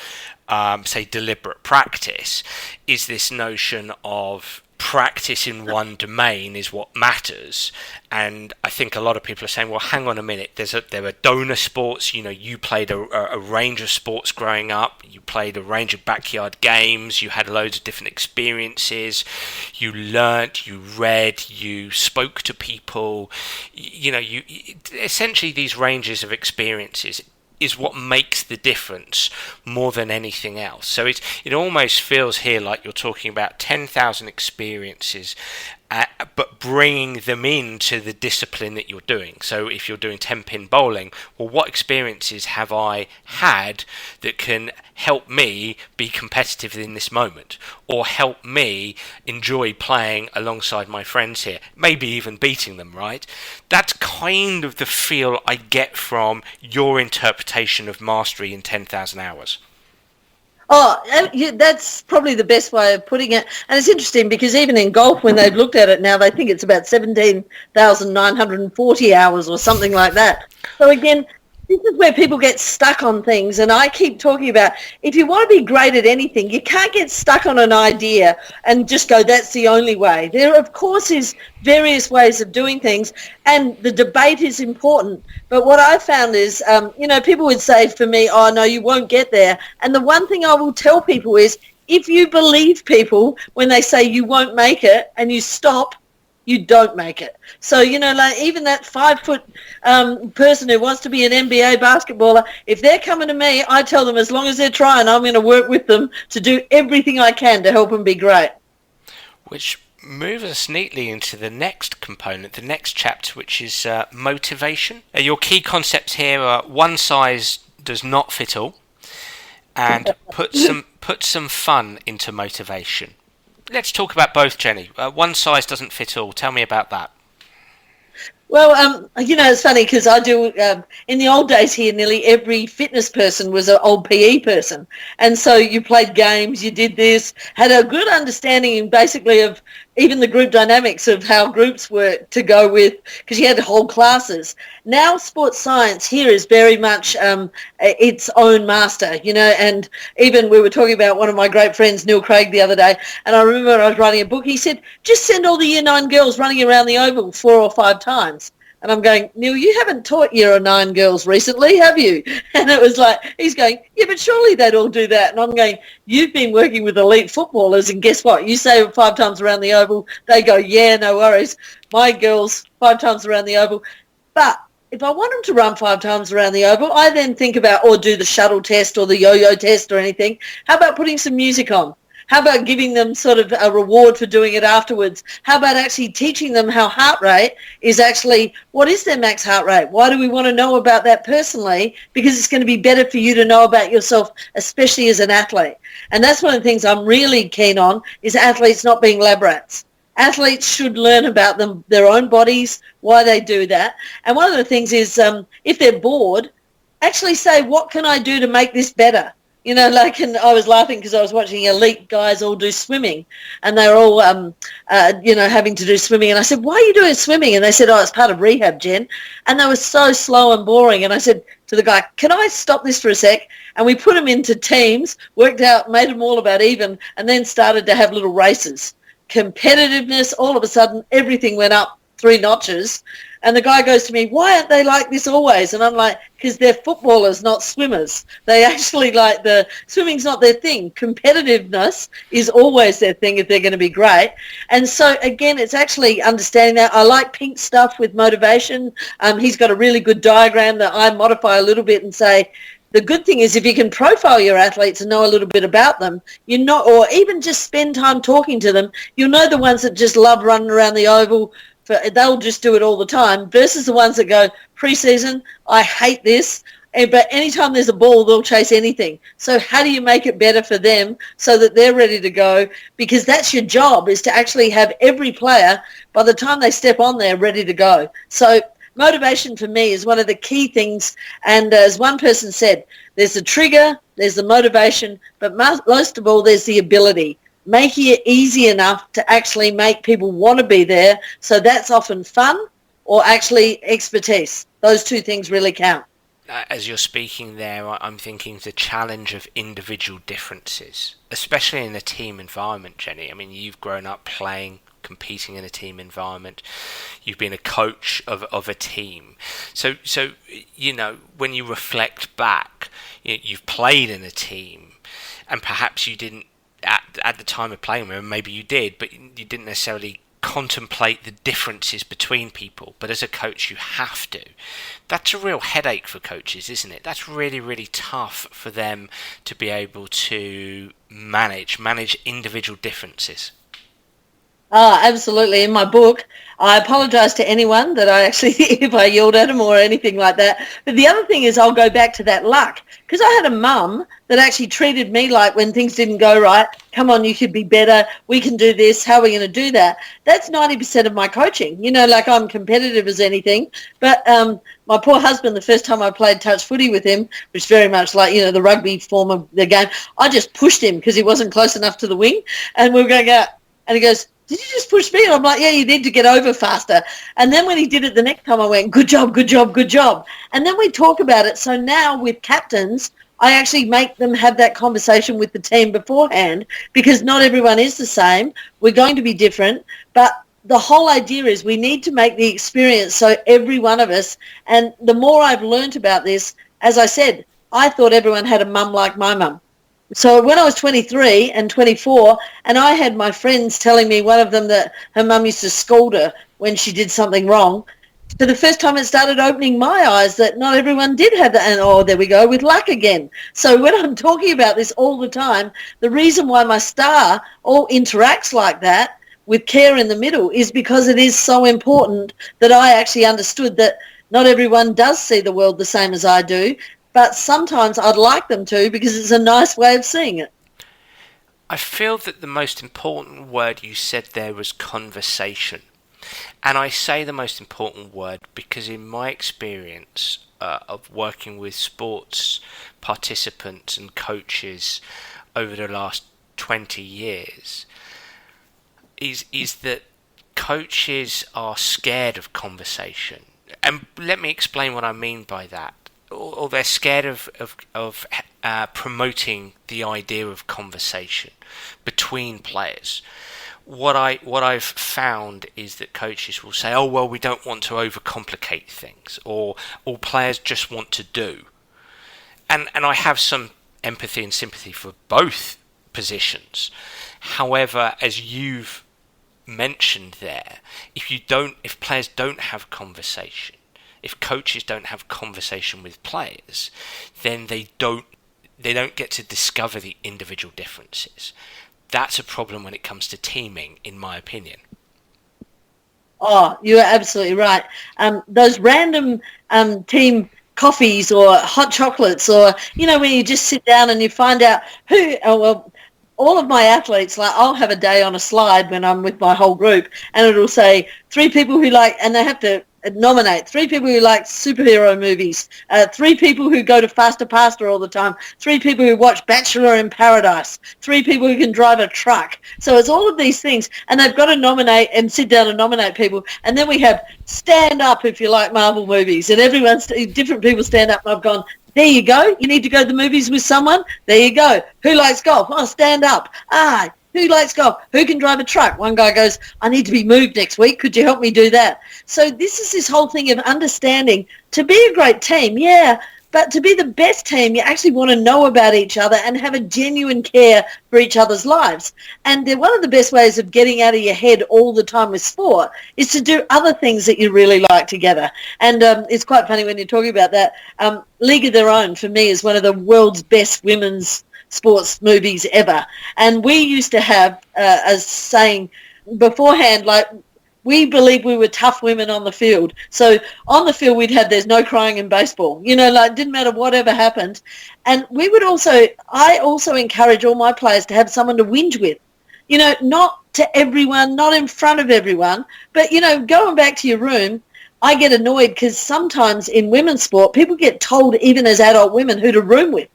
say, deliberate practice, is this notion of practice in one domain is what matters. And I think a lot of people are saying, well, hang on a minute, there are donor sports. You played a range of sports growing up, you played a range of backyard games, you had loads of different experiences, you learnt, you read, you spoke to people, you essentially these ranges of experiences is what makes the difference more than anything else. So it almost feels here like you're talking about 10,000 experiences, but bringing them into the discipline that you're doing. So if you're doing 10-pin bowling, well, what experiences have I had that can help me be competitive in this moment, or help me enjoy playing alongside my friends here, maybe even beating them, right? That's kind of the feel I get from your interpretation of mastery in 10,000 hours. Oh, yeah, that's probably the best way of putting it. And it's interesting because even in golf, when they've looked at it now, they think it's about 17,940 hours or something like that. So again, this is where people get stuck on things. And I keep talking about, if you want to be great at anything, you can't get stuck on an idea and just go, that's the only way. There, of course, is various ways of doing things, and the debate is important. But what I found is, people would say for me, oh, no, you won't get there. And the one thing I will tell people is, if you believe people when they say you won't make it and you stop, you don't make it. So, like even that 5-foot person who wants to be an NBA basketballer, if they're coming to me, I tell them as long as they're trying, I'm going to work with them to do everything I can to help them be great. Which moves us neatly into the next component, the next chapter, which is motivation. Your key concepts here are one size does not fit all, and put some fun into motivation. Let's talk about both, Jenny. One size doesn't fit all. Tell me about that. Well, it's funny because I do, in the old days here, nearly every fitness person was an old PE person. And so you played games, you did this, had a good understanding basically of even the group dynamics of how groups work to go with, because you had whole classes. Now sports science here is very much its own master, and even we were talking about one of my great friends, Neil Craig, the other day, and I remember when I was writing a book, he said, just send all the Year 9 girls running around the oval 4 or 5 times. And I'm going, Neil, you haven't taught Year 9 girls recently, have you? And it was like, he's going, yeah, but surely they'd all do that. And I'm going, you've been working with elite footballers, and guess what? You say 5 times around the oval, they go, yeah, no worries. My girls, 5 times around the oval. But if I want them to run 5 times around the oval, I then think about, or do the shuttle test or the yo-yo test or anything. How about putting some music on? How about giving them sort of a reward for doing it afterwards? How about actually teaching them how heart rate is actually, what is their max heart rate? Why do we want to know about that personally? Because it's going to be better for you to know about yourself, especially as an athlete. And that's one of the things I'm really keen on, is athletes not being lab rats. Athletes should learn about their own bodies, why they do that. And one of the things is, if they're bored, actually say, what can I do to make this better? And I was laughing because I was watching elite guys all do swimming, and they were all, having to do swimming. And I said, why are you doing swimming? And they said, oh, it's part of rehab, Jen. And they were so slow and boring. And I said to the guy, can I stop this for a sec? And we put them into teams, worked out, made them all about even, and then started to have little races. Competitiveness, all of a sudden, everything went up 3 notches. And the guy goes to me, why aren't they like this always? And I'm like, because they're footballers, not swimmers. They actually swimming's not their thing. Competitiveness is always their thing if they're going to be great. And so, again, it's actually understanding that. I like Pink stuff with motivation. He's got a really good diagram that I modify a little bit and say, the good thing is if you can profile your athletes and know a little bit about them, or even just spend time talking to them, you'll know the ones that just love running around the oval. They'll just do it all the time versus the ones that go, pre-season, I hate this. But anytime there's a ball, they'll chase anything. So how do you make it better for them so that they're ready to go? Because that's your job, is to actually have every player, by the time they step on there, ready to go. So motivation for me is one of the key things. And as one person said, there's the trigger, there's the motivation, but most of all, there's the ability. Making it easy enough to actually make people want to be there. So that's often fun or actually expertise. Those two things really count. As you're speaking there, I'm thinking the challenge of individual differences, especially in a team environment, Jenny. I mean, you've grown up competing in a team environment. You've been a coach of a team. So when you reflect back, you've played in a team, and perhaps you didn't, at the time of playing with them, maybe you did, but you didn't necessarily contemplate the differences between people. But as a coach, you have to. That's a real headache for coaches, isn't it? That's really, really tough for them to be able to manage individual differences. Oh, absolutely. In my book, I apologise to anyone that I actually, if I yelled at them or anything like that. But the other thing is I'll go back to that luck, because I had a mum that actually treated me like when things didn't go right, come on, you could be better, we can do this, how are we going to do that? That's 90% of my coaching. Like I'm competitive as anything. But my poor husband, the first time I played touch footy with him, which is very much like, the rugby form of the game, I just pushed him because he wasn't close enough to the wing. And we were going out, and he goes, did you just push me? And I'm like, yeah, you need to get over faster. And then when he did it the next time, I went, good job, good job, good job. And then we talk about it. So now with captains, I actually make them have that conversation with the team beforehand, because not everyone is the same. We're going to be different. But the whole idea is we need to make the experience so every one of us, and the more I've learned about this, as I said, I thought everyone had a mum like my mum. So when I was 23 and 24, and I had my friends telling me, one of them, that her mum used to scold her when she did something wrong, for the first time it started opening my eyes that not everyone did have that. And there we go with luck again. So when I'm talking about this all the time, the reason why my star all interacts like that with care in the middle is because it is so important that I actually understood that not everyone does see the world the same as I do. But sometimes I'd like them to, because it's a nice way of seeing it. I feel that the most important word you said there was conversation. And I say the most important word because in my experience of working with sports participants and coaches over the last 20 years, is that coaches are scared of conversation. And let me explain what I mean by that. Or they're scared of promoting the idea of conversation between players. What I've found is that coaches will say, "Oh well, we don't want to overcomplicate things," or "all players just want to do." And I have some empathy and sympathy for both positions. However, as you've mentioned there, if players don't have conversation, if coaches don't have conversation with players, then they don't get to discover the individual differences. That's a problem when it comes to teaming, in my opinion. Oh, you're absolutely right. Those random team coffees or hot chocolates, or, when you just sit down and you find out all of my athletes, like I'll have a day on a slide when I'm with my whole group, and it'll say 3 people who like, and they have to nominate 3 people who like superhero movies, 3 people who go to Faster Pasta all the time, 3 people who watch Bachelor in Paradise, 3 people who can drive a truck. So it's all of these things, and they've got to nominate and sit down and nominate people. And then we have stand up if you like Marvel movies, and different people stand up, and I've gone, there you go. You need to go to the movies with someone? There you go. Who likes golf? Oh, stand up. Who likes golf? Who can drive a truck? One guy goes, I need to be moved next week. Could you help me do that? So this is this whole thing of understanding to be a great team, yeah, but to be the best team, you actually want to know about each other and have a genuine care for each other's lives. And one of the best ways of getting out of your head all the time with sport is to do other things that you really like together. And it's quite funny when you're talking about that. League of Their Own, for me, is one of the world's best women's sports movies ever. And we used to have a saying beforehand, like, we believed we were tough women on the field. So on the field we'd have there's no crying in baseball. You know, like, it didn't matter whatever happened. And I also encourage all my players to have someone to whinge with. You know, not to everyone, not in front of everyone, but, you know, going back to your room, I get annoyed because sometimes in women's sport people get told, even as adult women, who to room with.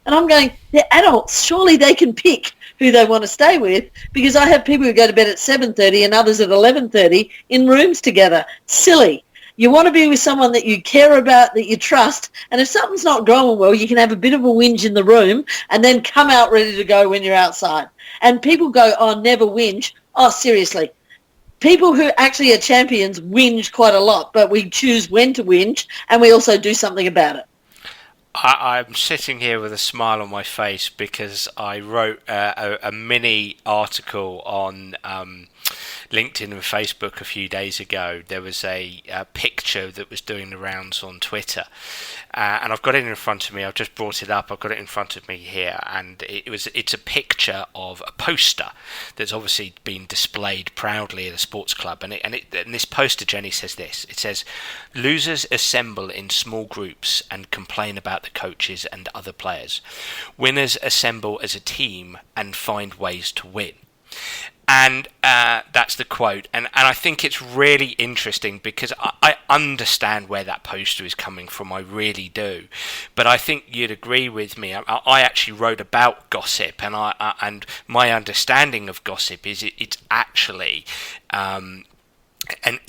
And I'm going, they're adults. Surely they can pick who they want to stay with, because I have people who go to bed at 7:30 and others at 11:30 in rooms together. Silly. You want to be with someone that you care about, that you trust, and if something's not going well, you can have a bit of a whinge in the room and then come out ready to go when you're outside. And people go, oh, never whinge. Oh, seriously. People who actually are champions whinge quite a lot, but we choose when to whinge and we also do something about it. I'm sitting here with a smile on my face because I wrote a mini article on LinkedIn and Facebook a few days ago. There was a picture that was doing the rounds on Twitter, and I've got it in front of me. I've just brought it up. I've got it in front of me here, and it's a picture of a poster that's obviously been displayed proudly at a sports club. And this poster, Jenny, says this. It says, "Losers assemble in small groups and complain about the coaches and other players. Winners assemble as a team and find ways to win." And that's the quote. And I think it's really interesting because I understand where that poster is coming from. I really do. But I think you'd agree with me. I actually wrote about gossip, and my understanding of gossip is it's actually an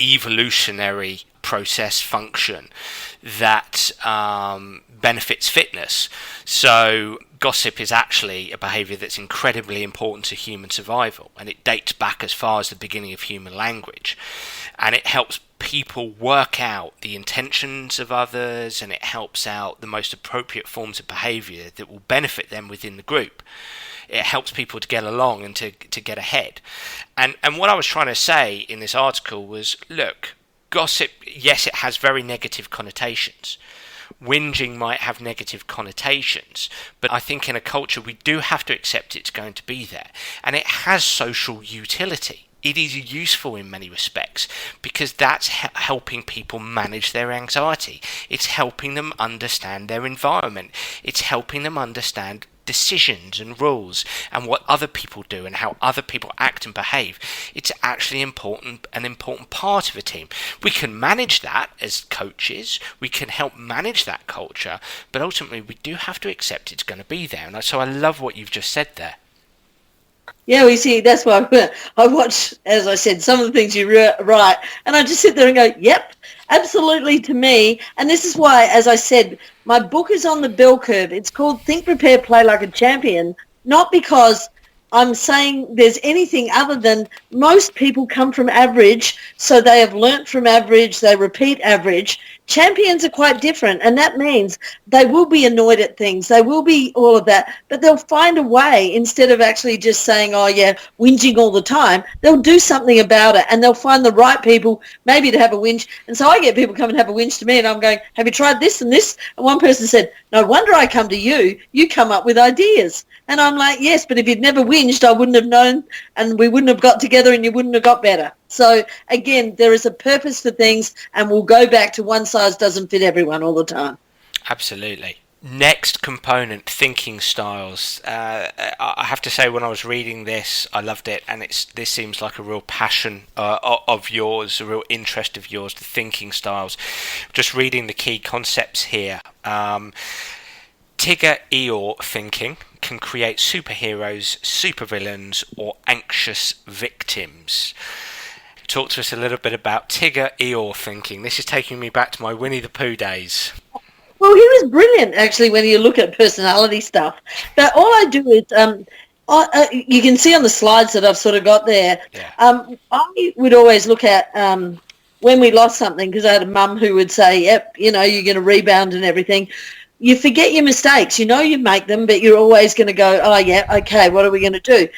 evolutionary process function that benefits fitness. So gossip is actually a behaviour that's incredibly important to human survival, and it dates back as far as the beginning of human language, and it helps people work out the intentions of others, and it helps out the most appropriate forms of behaviour that will benefit them within the group. It helps people to get along and to get ahead. And what I was trying to say in this article was, look, gossip, yes, it has very negative connotations. Whinging might have negative connotations, but I think in a culture we do have to accept it's going to be there. And it has social utility. It is useful in many respects because that's helping people manage their anxiety. It's helping them understand their environment. It's helping them understand decisions and rules and what other people do and how other people act and behave. It's actually an important part of a team. We can manage that as coaches, we can help manage that culture, but ultimately we do have to accept it's going to be there. And so I love what you've just said there. Yeah, we see, that's why I watch, as I said, some of the things you write, and I just sit there and go, yep, absolutely, to me. And this is why, as I said, my book is on the bell curve. It's called Think, Prepare, Play Like a Champion, not because I'm saying there's anything other than most people come from average, so they have learnt from average, they repeat average. Champions are quite different, and that means they will be annoyed at things, they will be all of that, but they'll find a way. Instead of actually just saying, oh yeah, whinging all the time, they'll do something about it, and they'll find the right people maybe to have a whinge. And so I get people come and have a whinge to me, and I'm going, have you tried this and this? And one person said, no wonder I come to you, you come up with ideas. And I'm like, yes, but if you'd never whinged, I wouldn't have known, and we wouldn't have got together, and you wouldn't have got better. So again, there is a purpose for things, and we'll go back to one size doesn't fit everyone all the time. Absolutely. Next component, thinking styles. I have to say, when I was reading this, I loved it, and this seems like a real passion of yours, a real interest of yours, the thinking styles. Just reading the key concepts here. Tigger Eeyore thinking can create superheroes, supervillains, or anxious victims. Talk to us a little bit about Tigger Eeyore thinking. This is taking me back to my Winnie the Pooh days. Well, he was brilliant, actually, when you look at personality stuff. But all I do is You can see on the slides that I've sort of got there. Yeah. I would always look at when we lost something, because I had a mum who would say, yep, you're going to rebound and everything. You forget your mistakes. You make them, but you're always going to go, oh, yeah, okay, what are we going to do?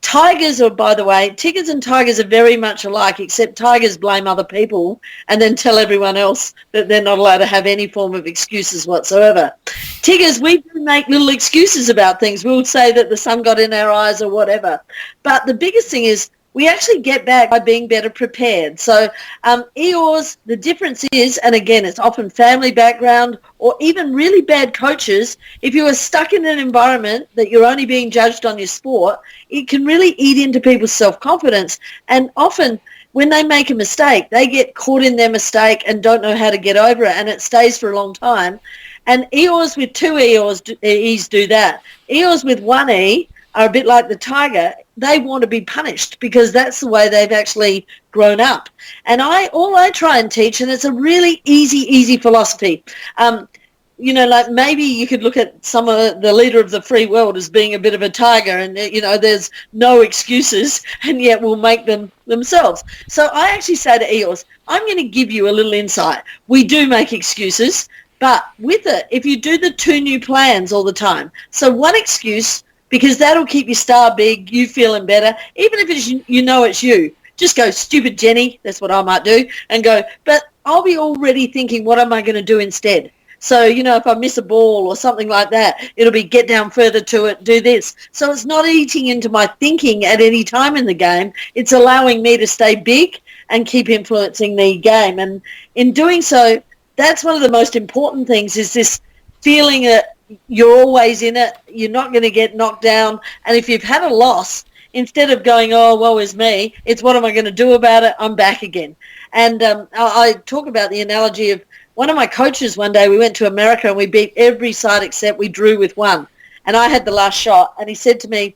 Tigers are, by the way, tigers and tigers are very much alike, except tigers blame other people and then tell everyone else that they're not allowed to have any form of excuses whatsoever. Tigers, we do make little excuses about things. We'll say that the sun got in our eyes or whatever. But the biggest thing is we actually get back by being better prepared. So Eeyores, the difference is, and again, it's often family background or even really bad coaches. If you are stuck in an environment that you're only being judged on your sport, it can really eat into people's self-confidence. And often when they make a mistake, they get caught in their mistake and don't know how to get over it, and it stays for a long time. And Eeyores with two E's do that. Eeyores with one E are a bit like the tiger. They want to be punished because that's the way they've actually grown up. And all I try and teach, and it's a really easy philosophy. Like maybe you could look at some of the leader of the free world as being a bit of a tiger, and there's no excuses, and yet we'll make them themselves. So I actually say to Eeyores, I'm going to give you a little insight. We do make excuses, but with it, if you do the 2 new plans all the time, so one excuse, because that'll keep your star big, you feeling better, even if it's it's you. Just go, stupid Jenny, that's what I might do, and go, but I'll be already thinking, what am I going to do instead? So, if I miss a ball or something like that, it'll be get down further to it, do this. So it's not eating into my thinking at any time in the game. It's allowing me to stay big and keep influencing the game. And in doing so, that's one of the most important things, is this feeling that you're always in it, you're not going to get knocked down. And if you've had a loss, instead of going, oh, woe is me, it's what am I going to do about it? I'm back again. And I talk about the analogy of one of my coaches one day. We went to America and we beat every side except we drew with one. And I had the last shot. And he said to me,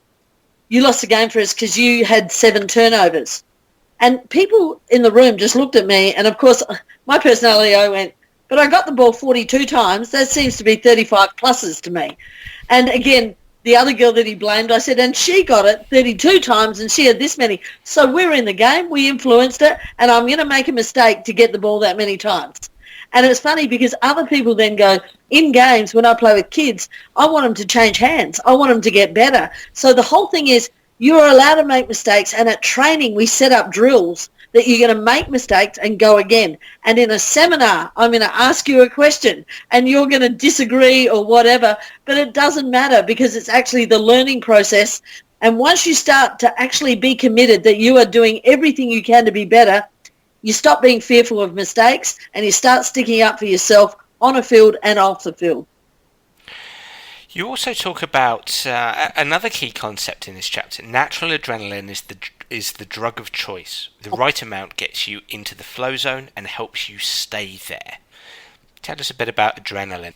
you lost the game for us because you had 7 turnovers. And people in the room just looked at me. And, of course, my personality, I went, but I got the ball 42 times. That seems to be 35 pluses to me. And again, the other girl that he blamed, I said, and she got it 32 times and she had this many. So we're in the game. We influenced it. And I'm going to make a mistake to get the ball that many times. And it's funny because other people then go, in games, when I play with kids, I want them to change hands. I want them to get better. So the whole thing is you're allowed to make mistakes. And at training, we set up drills that you're going to make mistakes and go again. And in a seminar, I'm going to ask you a question and you're going to disagree or whatever, but it doesn't matter because it's actually the learning process. And once you start to actually be committed that you are doing everything you can to be better, you stop being fearful of mistakes and you start sticking up for yourself on a field and off the field. You also talk about another key concept in this chapter. Natural adrenaline is the drug of choice. The right amount gets you into the flow zone and helps you stay there. Tell us a bit about adrenaline.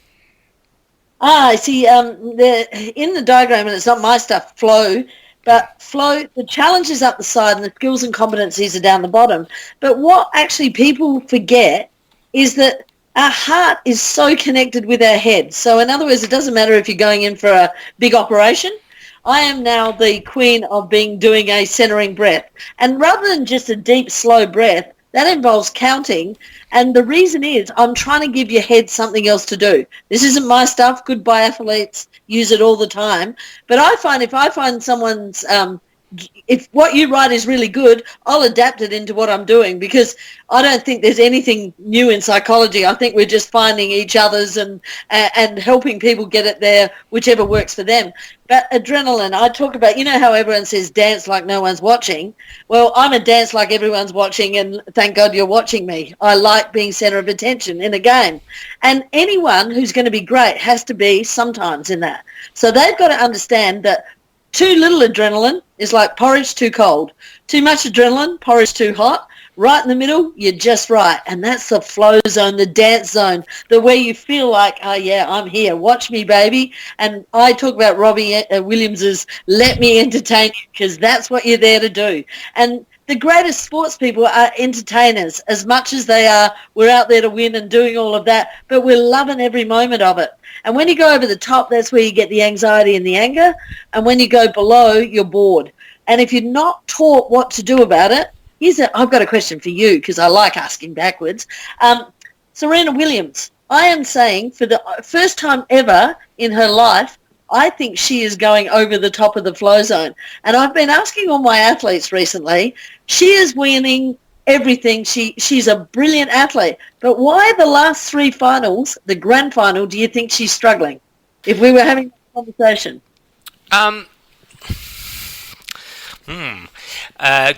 I see. In the diagram, and it's not my stuff, flow, but flow, the challenge is up the side and the skills and competencies are down the bottom. But what actually people forget is that our heart is so connected with our head. So in other words, it doesn't matter if you're going in for a big operation. I am now the queen of doing a centering breath. And rather than just a deep, slow breath, that involves counting. And the reason is I'm trying to give your head something else to do. This isn't my stuff. Good biathletes use it all the time. But I find if I find someone's if what you write is really good, I'll adapt it into what I'm doing because I don't think there's anything new in psychology. I think we're just finding each other's and helping people get it there, whichever works for them. But adrenaline, I talk about, how everyone says dance like no one's watching. Well, I'm a dance like everyone's watching, and thank God you're watching me. I like being center of attention in a game. And anyone who's going to be great has to be sometimes in that. So they've got to understand that too little adrenaline is like porridge too cold. Too much adrenaline, porridge too hot. Right in the middle, you're just right. And that's the flow zone, the dance zone, the way you feel like, oh, yeah, I'm here. Watch me, baby. And I talk about Robbie Williams's let me entertain you because that's what you're there to do. And the greatest sports people are entertainers as much as they are. We're out there to win and doing all of that, but we're loving every moment of it. And when you go over the top, that's where you get the anxiety and the anger. And when you go below, you're bored. And if you're not taught what to do about it, I've got a question for you because I like asking backwards. Serena Williams, I am saying for the first time ever in her life, I think she is going over the top of the flow zone. And I've been asking all my athletes recently, she is winning everything. She's a brilliant athlete. But why the last three finals, the grand final, do you think she's struggling? If we were having a conversation.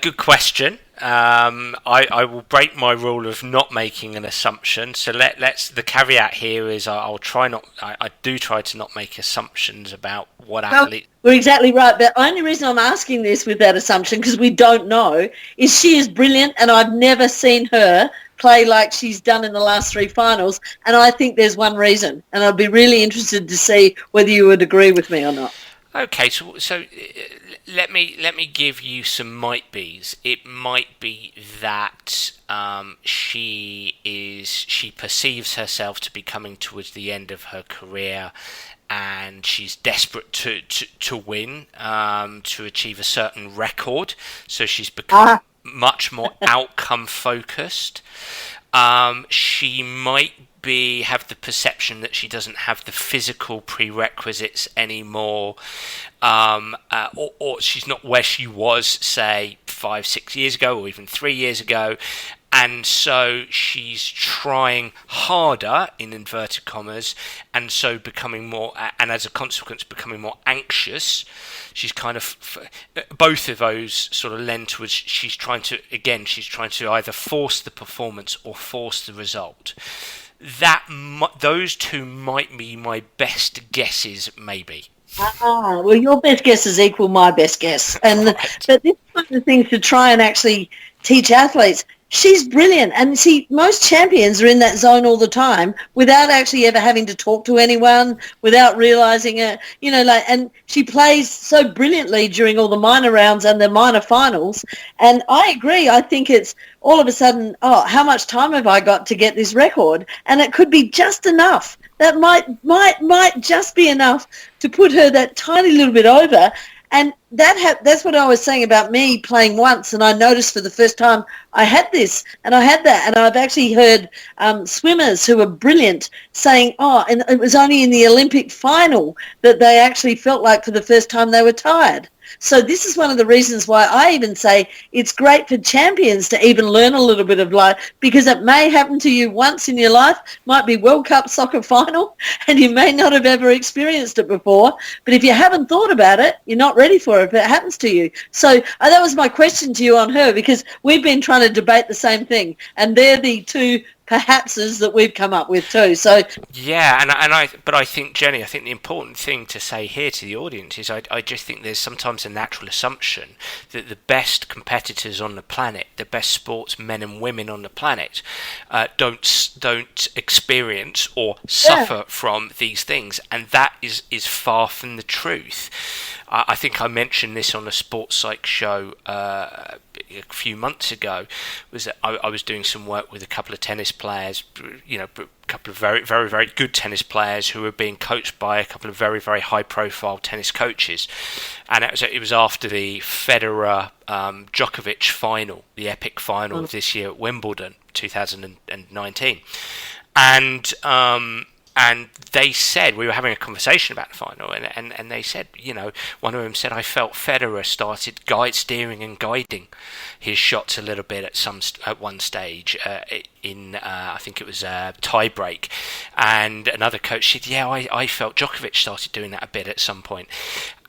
Good question. I will break my rule of not making an assumption. So let's. The caveat here is I'll try not. I do try to not make assumptions about what athletes. We're exactly right. The only reason I'm asking this with that assumption, because we don't know, is she is brilliant, and I've never seen her play like she's done in the last three finals. And I think there's one reason, and I'd be really interested to see whether you would agree with me or not. Okay, so let me give you some might be's. It might be that she perceives herself to be coming towards the end of her career, and she's desperate to win, to achieve a certain record. So she's become much more outcome focused. She might have the perception that she doesn't have the physical prerequisites anymore, or she's not where she was, say, 5-6 years ago, or even 3 years ago, and so she's trying harder, in inverted commas, and so becoming more, and as a consequence becoming more anxious. She's kind of, both of those sort of lend towards, she's trying to either force the performance or force the result. Those two might be my best guesses, maybe. Well, your best guesses equal my best guess. And right. But this is one of the things to try and actually teach athletes. She's brilliant. And see, most champions are in that zone all the time without actually ever having to talk to anyone, without realizing it, and she plays so brilliantly during all the minor rounds and the minor finals. And I agree. I think it's all of a sudden, how much time have I got to get this record? And it could be just enough. That might just be enough to put her that tiny little bit over. And that's what I was saying about me playing once, and I noticed for the first time I had this and I had that. And I've actually heard swimmers who are brilliant saying, and it was only in the Olympic final that they actually felt like for the first time they were tired. So this is one of the reasons why I even say it's great for champions to even learn a little bit of life, because it may happen to you once in your life, might be World Cup soccer final, and you may not have ever experienced it before. But if you haven't thought about it, you're not ready for it if it happens to you. So that was my question to you on her, because we've been trying to debate the same thing, and they're the two perhapses that we've come up with too. So yeah, but I think, Jenny, the important thing to say here to the audience is I just think there's sometimes a natural assumption that the best competitors on the planet, the best sportsmen and women on the planet, don't experience or suffer from these things, and that is far from the truth. I think I mentioned this on a Sports Psych show a few months ago, was that I was doing some work with a couple of tennis players, a couple of very, very, very good tennis players who were being coached by a couple of very, very high-profile tennis coaches. And it was after the Federer Djokovic final, the epic final of this year at Wimbledon 2019. And they said, we were having a conversation about the final, and they said, one of them said, I felt Federer started steering and guiding his shots a little bit at one stage in I think it was a tie break. And another coach said, I felt Djokovic started doing that a bit at some point.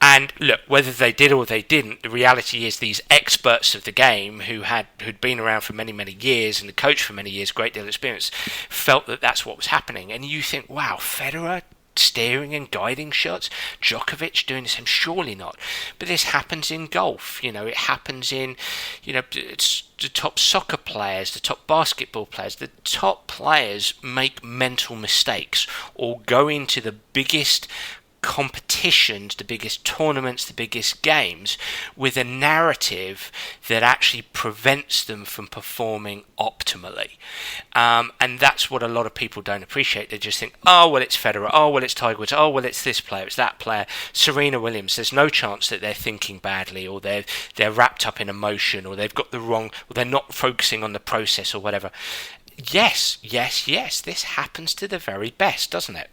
And look, whether they did or they didn't, the reality is these experts of the game who'd been around for many, many years and the coach for many years, great deal of experience, felt that that's what was happening. And you think, wow, Federer steering and guiding shots, Djokovic doing the same? Surely not. But this happens in golf. It happens in, it's the top soccer players, the top basketball players. The top players make mental mistakes or go into the biggest competitions, the biggest tournaments, the biggest games, with a narrative that actually prevents them from performing optimally. And that's what a lot of people don't appreciate. They just think, oh, well, it's Federer, oh, well, it's Tiger Woods, oh, well, it's this player, it's that player, Serena Williams. There's no chance that they're thinking badly, or they're wrapped up in emotion, or they've got the wrong, or they're not focusing on the process or whatever. Yes, this happens to the very best, doesn't it?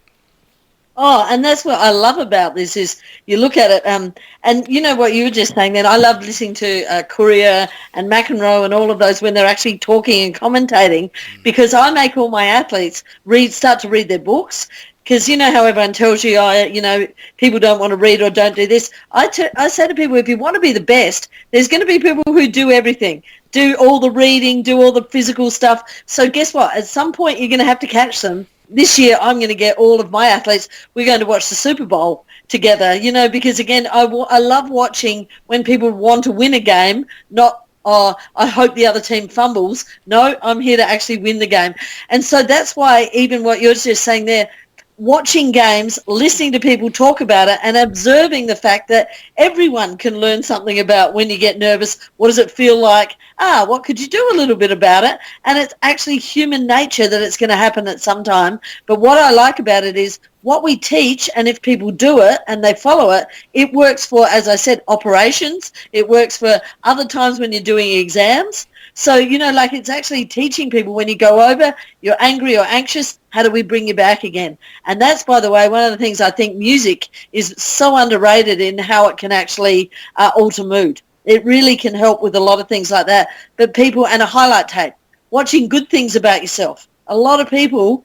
Oh, and that's what I love about this is you look at it, and you know what you were just saying then, I love listening to Courier and McEnroe and all of those when they're actually talking and commentating, because I make all my athletes start to read their books, because you know how everyone tells you, people don't want to read or don't do this. I say to people, if you want to be the best, there's going to be people who do everything, do all the reading, do all the physical stuff. So guess what? At some point you're going to have to catch them. This year, I'm going to get all of my athletes. We're going to watch the Super Bowl together, because, again, I love watching when people want to win a game, not, oh, I hope the other team fumbles. No, I'm here to actually win the game. And so that's why even what you're just saying there, watching games, listening to people talk about it, and observing the fact that everyone can learn something about when you get nervous. What does it feel like? What could you do a little bit about it? And it's actually human nature that it's going to happen at some time. But what I like about it is what we teach, and if people do it and they follow it, it works for, as I said, operations. It works for other times when you're doing exams. So, it's actually teaching people when you go over, you're angry or anxious, how do we bring you back again? And that's, by the way, one of the things I think music is so underrated in how it can actually alter mood. It really can help with a lot of things like that. But people, and a highlight tape, watching good things about yourself. A lot of people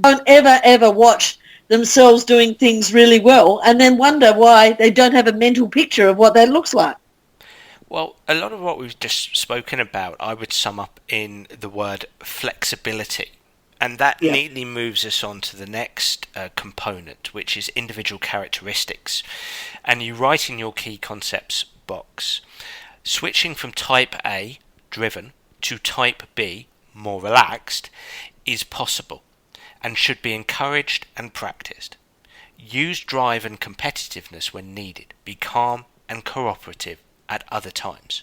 don't ever watch themselves doing things really well and then wonder why they don't have a mental picture of what that looks like. Well, a lot of what we've just spoken about, I would sum up in the word flexibility. And that neatly moves us on to the next component, which is individual characteristics. And you write in your key concepts box, switching from type A, driven, to type B, more relaxed, is possible and should be encouraged and practiced. Use drive and competitiveness when needed. Be calm and cooperative at other times.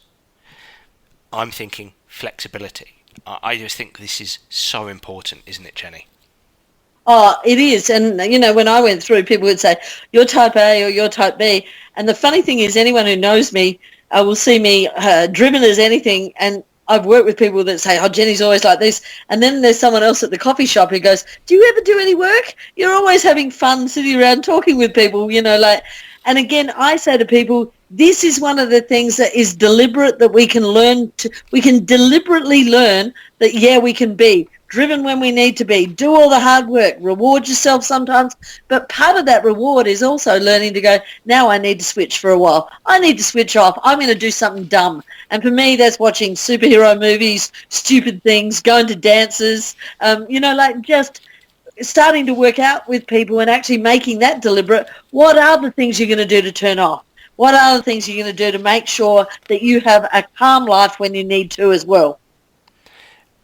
I'm thinking flexibility. I just think this is so important, isn't it, Jenny? Oh, it is. And, when I went through, people would say, you're type A or you're type B. And the funny thing is, anyone who knows me will see me driven as anything. And I've worked with people that say, oh, Jenny's always like this. And then there's someone else at the coffee shop who goes, do you ever do any work? You're always having fun sitting around talking with people, And again, I say to people, this is one of the things that is deliberate that we can learn. We can deliberately learn that, we can be driven when we need to be, do all the hard work, reward yourself sometimes. But part of that reward is also learning to go, now I need to switch for a while. I need to switch off. I'm going to do something dumb. And for me, that's watching superhero movies, stupid things, going to dances, just starting to work out with people and actually making that deliberate. What are the things you're going to do to turn off? What are the things you're going to do to make sure that you have a calm life when you need to as well?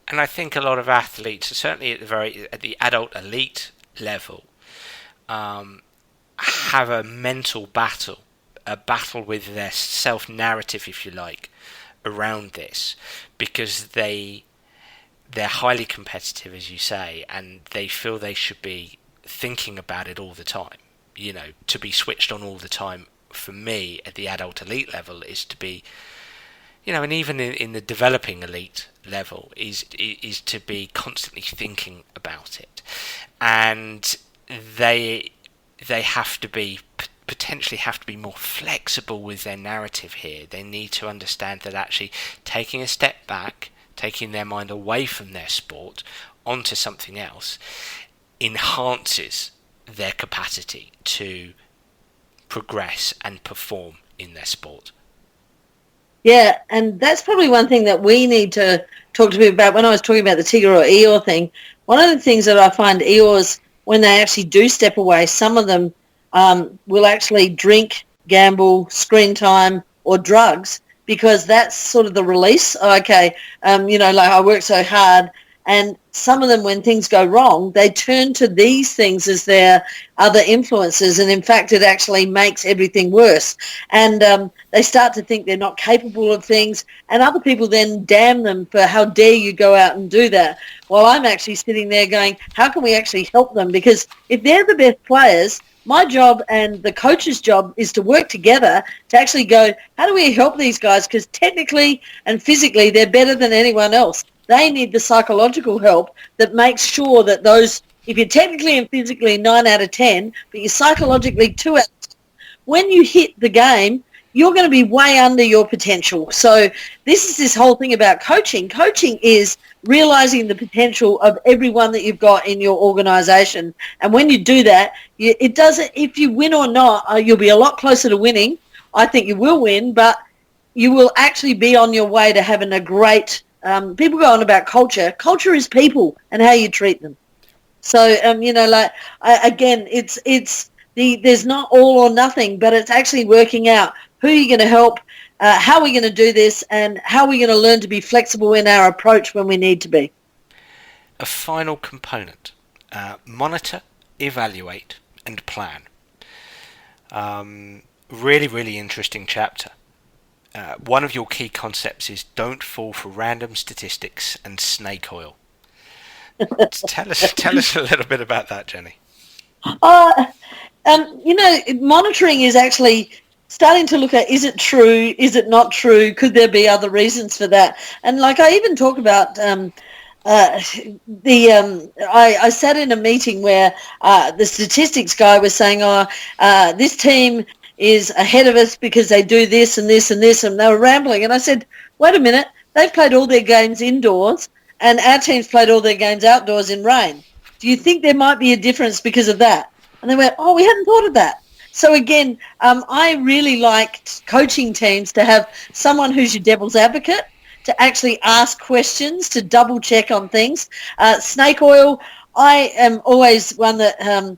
And I think a lot of athletes, certainly at the adult elite level, have a mental battle, a battle with their self-narrative, if you like, around this, because they're highly competitive, as you say, and they feel they should be thinking about it all the time. To be switched on all the time, for me, at the adult elite level, is to be, and even in the developing elite level, is to be constantly thinking about it. And they have to be, potentially have to be more flexible with their narrative here. They need to understand that actually taking a step back, taking their mind away from their sport onto something else, enhances their capacity to progress and perform in their sport. Yeah, and that's probably one thing that we need to talk to people about. When I was talking about the Tigger or Eeyore thing, one of the things that I find Eeyores, when they actually do step away, some of them will actually drink, gamble, screen time, or drugs, because that's sort of the release. Okay, I work so hard, And some of them, when things go wrong, they turn to these things as their other influences. And in fact, it actually makes everything worse. And they start to think they're not capable of things. And other people then damn them for how dare you go out and do that. While I'm actually sitting there going, how can we actually help them? Because if they're the best players, my job and the coach's job is to work together to actually go, how do we help these guys? Because technically and physically, they're better than anyone else. They need the psychological help that makes sure that those, if you're technically and physically 9 out of 10, but you're psychologically 2 out of 10, when you hit the game, you're going to be way under your potential. So this is this whole thing about coaching. Coaching is realizing the potential of everyone that you've got in your organization. And when you do that, it doesn't, if you win or not, you'll be a lot closer to winning. I think you will win, but you will actually be on your way to having a great, people go on about culture. Culture is people and how you treat them. So, there's not all or nothing, but it's actually working out who you're going to help, how we're going to do this, and how we're going to learn to be flexible in our approach when we need to be. A final component, monitor, evaluate, and plan. Really, really interesting chapter. One of your key concepts is don't fall for random statistics and snake oil. Tell us a little bit about that, Jenny. Monitoring is actually starting to look at, is it true? Is it not true? Could there be other reasons for that? And like I even talk about I sat in a meeting where the statistics guy was saying, this team is ahead of us because they do this and this and this, and they were rambling. And I said, wait a minute, they've played all their games indoors and our team's played all their games outdoors in rain. Do you think there might be a difference because of that? And they went, oh, we hadn't thought of that. So again, I really liked coaching teams to have someone who's your devil's advocate, to actually ask questions, to double check on things. Snake oil, I am always one that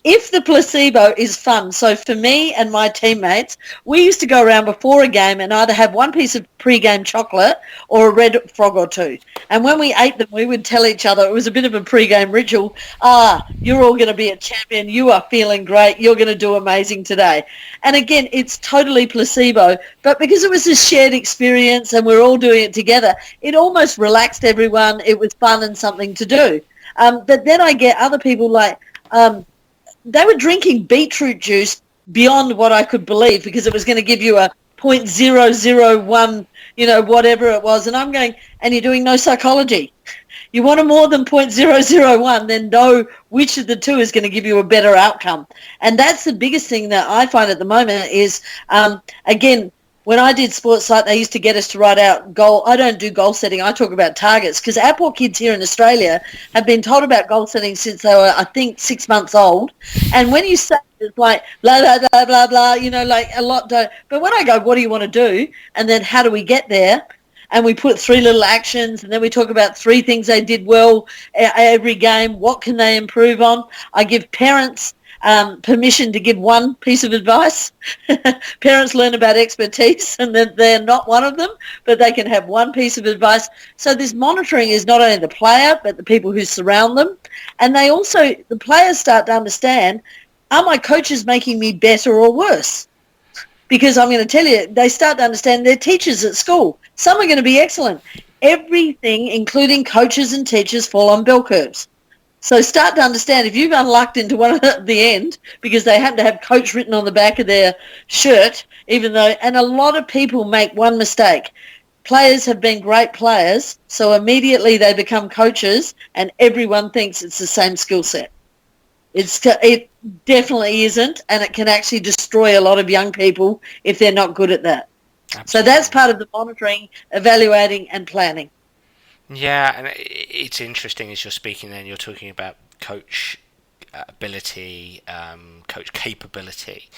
if the placebo is fun. So for me and my teammates, we used to go around before a game and either have one piece of pre-game chocolate or a red frog or two. And when we ate them, we would tell each other, it was a bit of a pre-game ritual, you're all going to be a champion, you are feeling great, you're going to do amazing today. And again, it's totally placebo, but because it was a shared experience and we're all doing it together, it almost relaxed everyone. It was fun and something to do. But then I get other people like, they were drinking beetroot juice beyond what I could believe because it was going to give you a 0.001, whatever it was. And I'm going, and you're doing no psychology. You want a more than 0.001, then know which of the two is going to give you a better outcome. And that's the biggest thing that I find at the moment is, again, when I did sports psych, they used to get us to write out goal. I don't do goal setting. I talk about targets because our poor kids here in Australia have been told about goal setting since they were, I think, 6 months old. And when you say it's like blah, blah, blah, blah, blah, like a lot don't. But when I go, what do you want to do? And then how do we get there? And we put 3 little actions and then we talk about 3 things they did well every game. What can they improve on? I give parents permission to give one piece of advice. Parents learn about expertise and that they're not one of them, but they can have one piece of advice. So this monitoring is not only the player, but the people who surround them. And they also, the players start to understand, are my coaches making me better or worse? Because I'm going to tell you, they start to understand their teachers at school. Some are going to be excellent. Everything, including coaches and teachers, fall on bell curves. So start to understand if you've unlucked into one at the end because they happen to have coach written on the back of their shirt, and a lot of people make one mistake. Players have been great players, so immediately they become coaches and everyone thinks it's the same skill set. It definitely isn't, and it can actually destroy a lot of young people if they're not good at that. Absolutely. So that's part of the monitoring, evaluating and planning. Yeah, and it's interesting as you're speaking then, you're talking about coach ability, coach capability.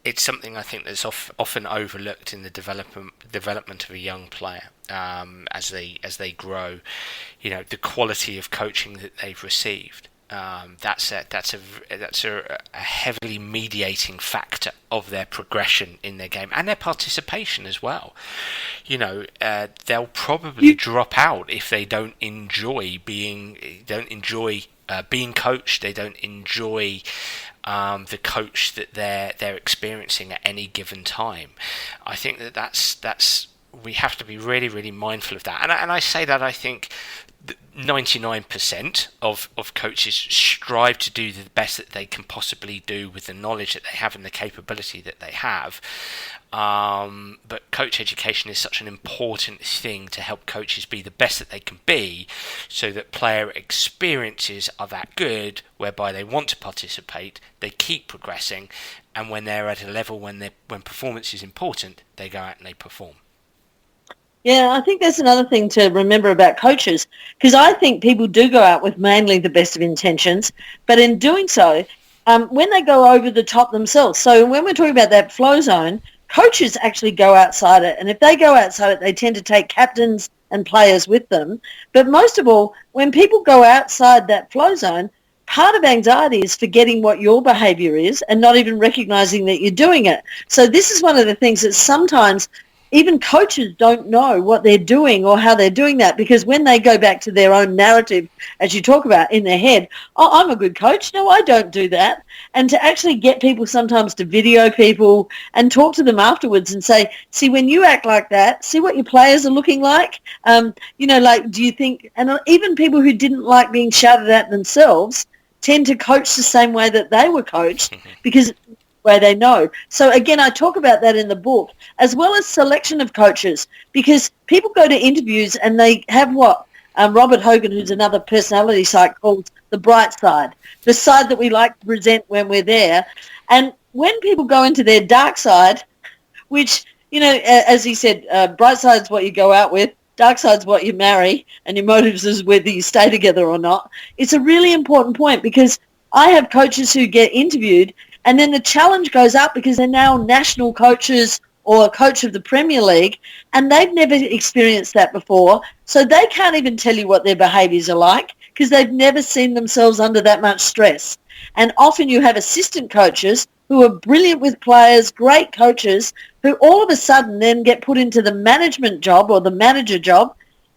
It's something I think that's often overlooked in the development of a young player as they grow. The quality of coaching that they've received. That's a heavily mediating factor of their progression in their game and their participation as well. They'll probably drop out if they don't enjoy being coached. They don't enjoy the coach that they're experiencing at any given time. I think that's we have to be really, really mindful of that. And I say that I think 99% of coaches strive to do the best that they can possibly do with the knowledge that they have and the capability that they have. But coach education is such an important thing to help coaches be the best that they can be, so that player experiences are that good whereby they want to participate, they keep progressing, and when they're at a level when performance is important, they go out and they perform. Yeah, I think that's another thing to remember about coaches, because I think people do go out with mainly the best of intentions, but in doing so, when they go over the top themselves, so when we're talking about that flow zone, coaches actually go outside it, and if they go outside it, they tend to take captains and players with them. But most of all, when people go outside that flow zone, part of anxiety is forgetting what your behaviour is and not even recognising that you're doing it. So this is one of the things that sometimes even coaches don't know what they're doing or how they're doing that, because when they go back to their own narrative, as you talk about in their head, oh, I'm a good coach. No, I don't do that. And to actually get people sometimes to video people and talk to them afterwards and say, see, when you act like that, see what your players are looking like. Do you think, and even people who didn't like being shouted at themselves tend to coach the same way that they were coached, because way they know. So again, I talk about that in the book, as well as selection of coaches, because people go to interviews and they have what Robert Hogan, who's another personality psych, calls the bright side, the side that we like to present when we're there. And when people go into their dark side, which, as he said, bright side's what you go out with, dark side's what you marry, and your motives is whether you stay together or not. It's a really important point, because I have coaches who get interviewed and then the challenge goes up because they're now national coaches or a coach of the Premier League, and they've never experienced that before. So they can't even tell you what their behaviours are like, because they've never seen themselves under that much stress. And often you have assistant coaches who are brilliant with players, great coaches, who all of a sudden then get put into the management job or the manager job,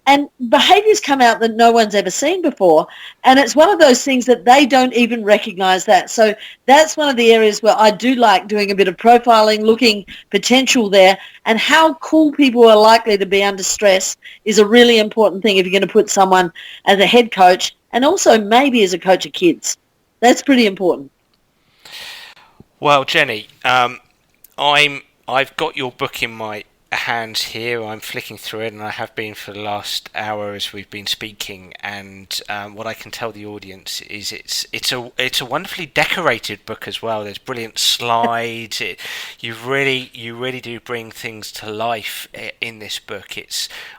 and behaviours come out that no one's ever seen before. And it's one of those things that they don't even recognise that. So that's one of the areas where I do like doing a bit of profiling, looking potential there, and how cool people are likely to be under stress is a really important thing if you're going to put someone as a head coach, and also maybe as a coach of kids. That's pretty important. Well, Jenny, I've got your book in my hands here. I'm flicking through it, and I have been for the last hour as we've been speaking. And what I can tell the audience is it's a wonderfully decorated book as well. There's brilliant slides. You really do bring things to life in this book.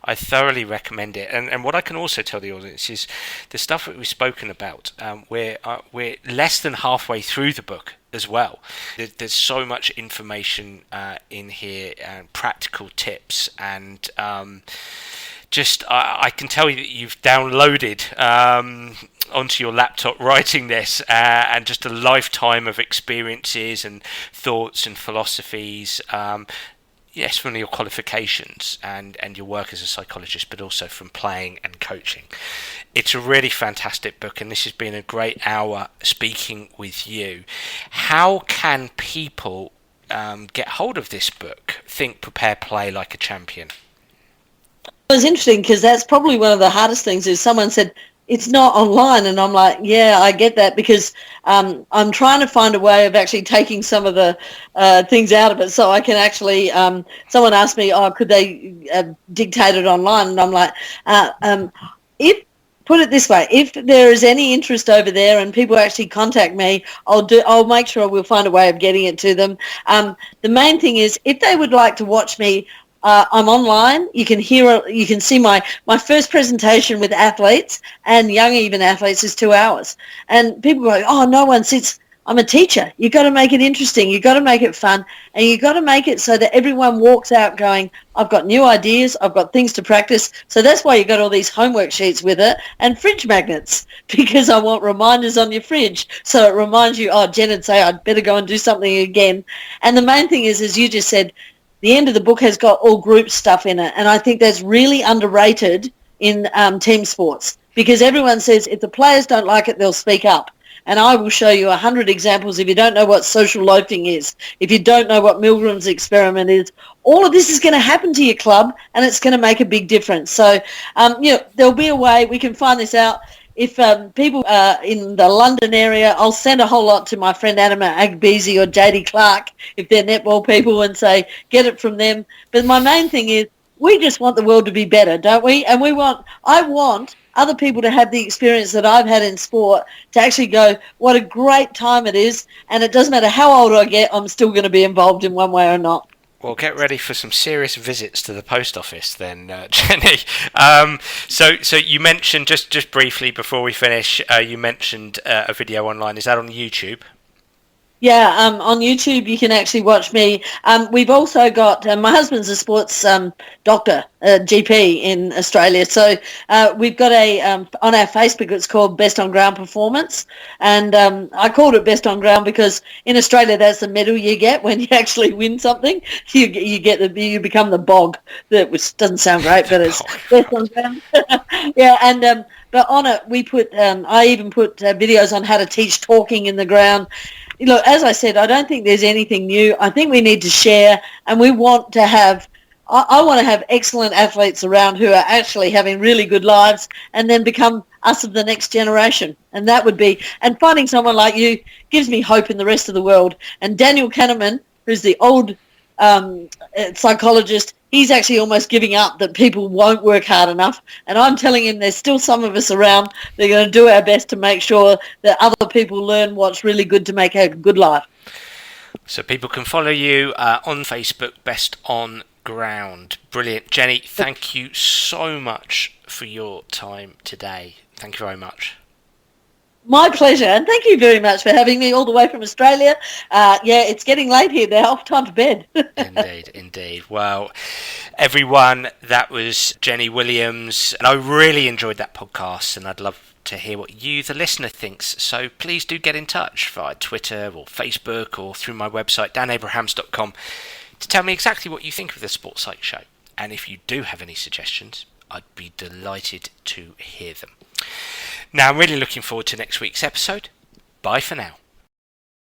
I thoroughly recommend it. And what I can also tell the audience is the stuff that we've spoken about. We're less than halfway through the book as well. There's so much information in here, and practical tips, and I can tell you that you've downloaded onto your laptop writing this, and just a lifetime of experiences and thoughts and philosophies. Yes, from your qualifications and your work as a psychologist, but also from playing and coaching. It's a really fantastic book, and this has been a great hour speaking with you. How can people get hold of this book, Think, Prepare, Play Like a Champion? It was interesting, because that's probably one of the hardest things. Is someone said, it's not online, and I'm like, yeah, I get that, because I'm trying to find a way of actually taking some of the things out of it, so I can actually, someone asked me, could they dictate it online, and I'm like, put it this way, if there is any interest over there and people actually contact me, I'll make sure we'll find a way of getting it to them. The main thing is, if they would like to watch me, I'm online. You can see my first presentation with athletes and young even athletes is 2 hours. And people go, oh, no one sits. I'm a teacher. You've got to make it interesting. You've got to make it fun. And you've got to make it so that everyone walks out going, I've got new ideas. I've got things to practice. So that's why you've got all these homework sheets with it and fridge magnets, because I want reminders on your fridge. So it reminds you, oh, Jen would say, I'd better go and do something again. And the main thing is, as you just said, the end of the book has got all group stuff in it. And I think that's really underrated in team sports, because everyone says if the players don't like it, they'll speak up. And I will show you 100 examples. If you don't know what social loafing is, if you don't know what Milgram's experiment is, all of this is going to happen to your club, and it's going to make a big difference. So, there'll be a way we can find this out. If people are in the London area, I'll send a whole lot to my friend Anima Agbeezy or JD Clark, if they're netball people, and say, get it from them. But my main thing is, we just want the world to be better, don't we? And I want other people to have the experience that I've had in sport, to actually go, what a great time it is, and it doesn't matter how old I get, I'm still going to be involved in one way or not. Well, get ready for some serious visits to the post office then, Jenny. So you mentioned, just briefly before we finish, you mentioned a video online. Is that on YouTube? Yeah, on YouTube you can actually watch me. We've also got, my husband's a sports doctor, GP in Australia. So we've got on our Facebook, it's called Best on Ground Performance. And I called it Best on Ground because in Australia that's the medal you get when you actually win something. You become the bog, which doesn't sound great, but it's Best on Ground. Yeah, and but on it we put, I even put videos on how to teach talking in the ground. Look, as I said, I don't think there's anything new. I think we need to share, and we want to have, I want to have excellent athletes around who are actually having really good lives and then become us of the next generation. And that would be, and finding someone like you gives me hope in the rest of the world. And Daniel Kahneman, who's the old psychologist, he's actually almost giving up that people won't work hard enough. And I'm telling him there's still some of us around. They're going to do our best to make sure that other people learn what's really good to make a good life. So people can follow you on Facebook, Best on Ground. Brilliant. Jenny, thank you so much for your time today. Thank you very much. My pleasure, and thank you very much for having me all the way from Australia. It's getting late here now. Time to bed. Indeed. Well, everyone, that was Jenny Williams, and I really enjoyed that podcast, and I'd love to hear what you, the listener, thinks. So please do get in touch via Twitter or Facebook or through my website, danabrahams.com, to tell me exactly what you think of the Sports Psych Show. And if you do have any suggestions, I'd be delighted to hear them. Now, I'm really looking forward to next week's episode. Bye for now.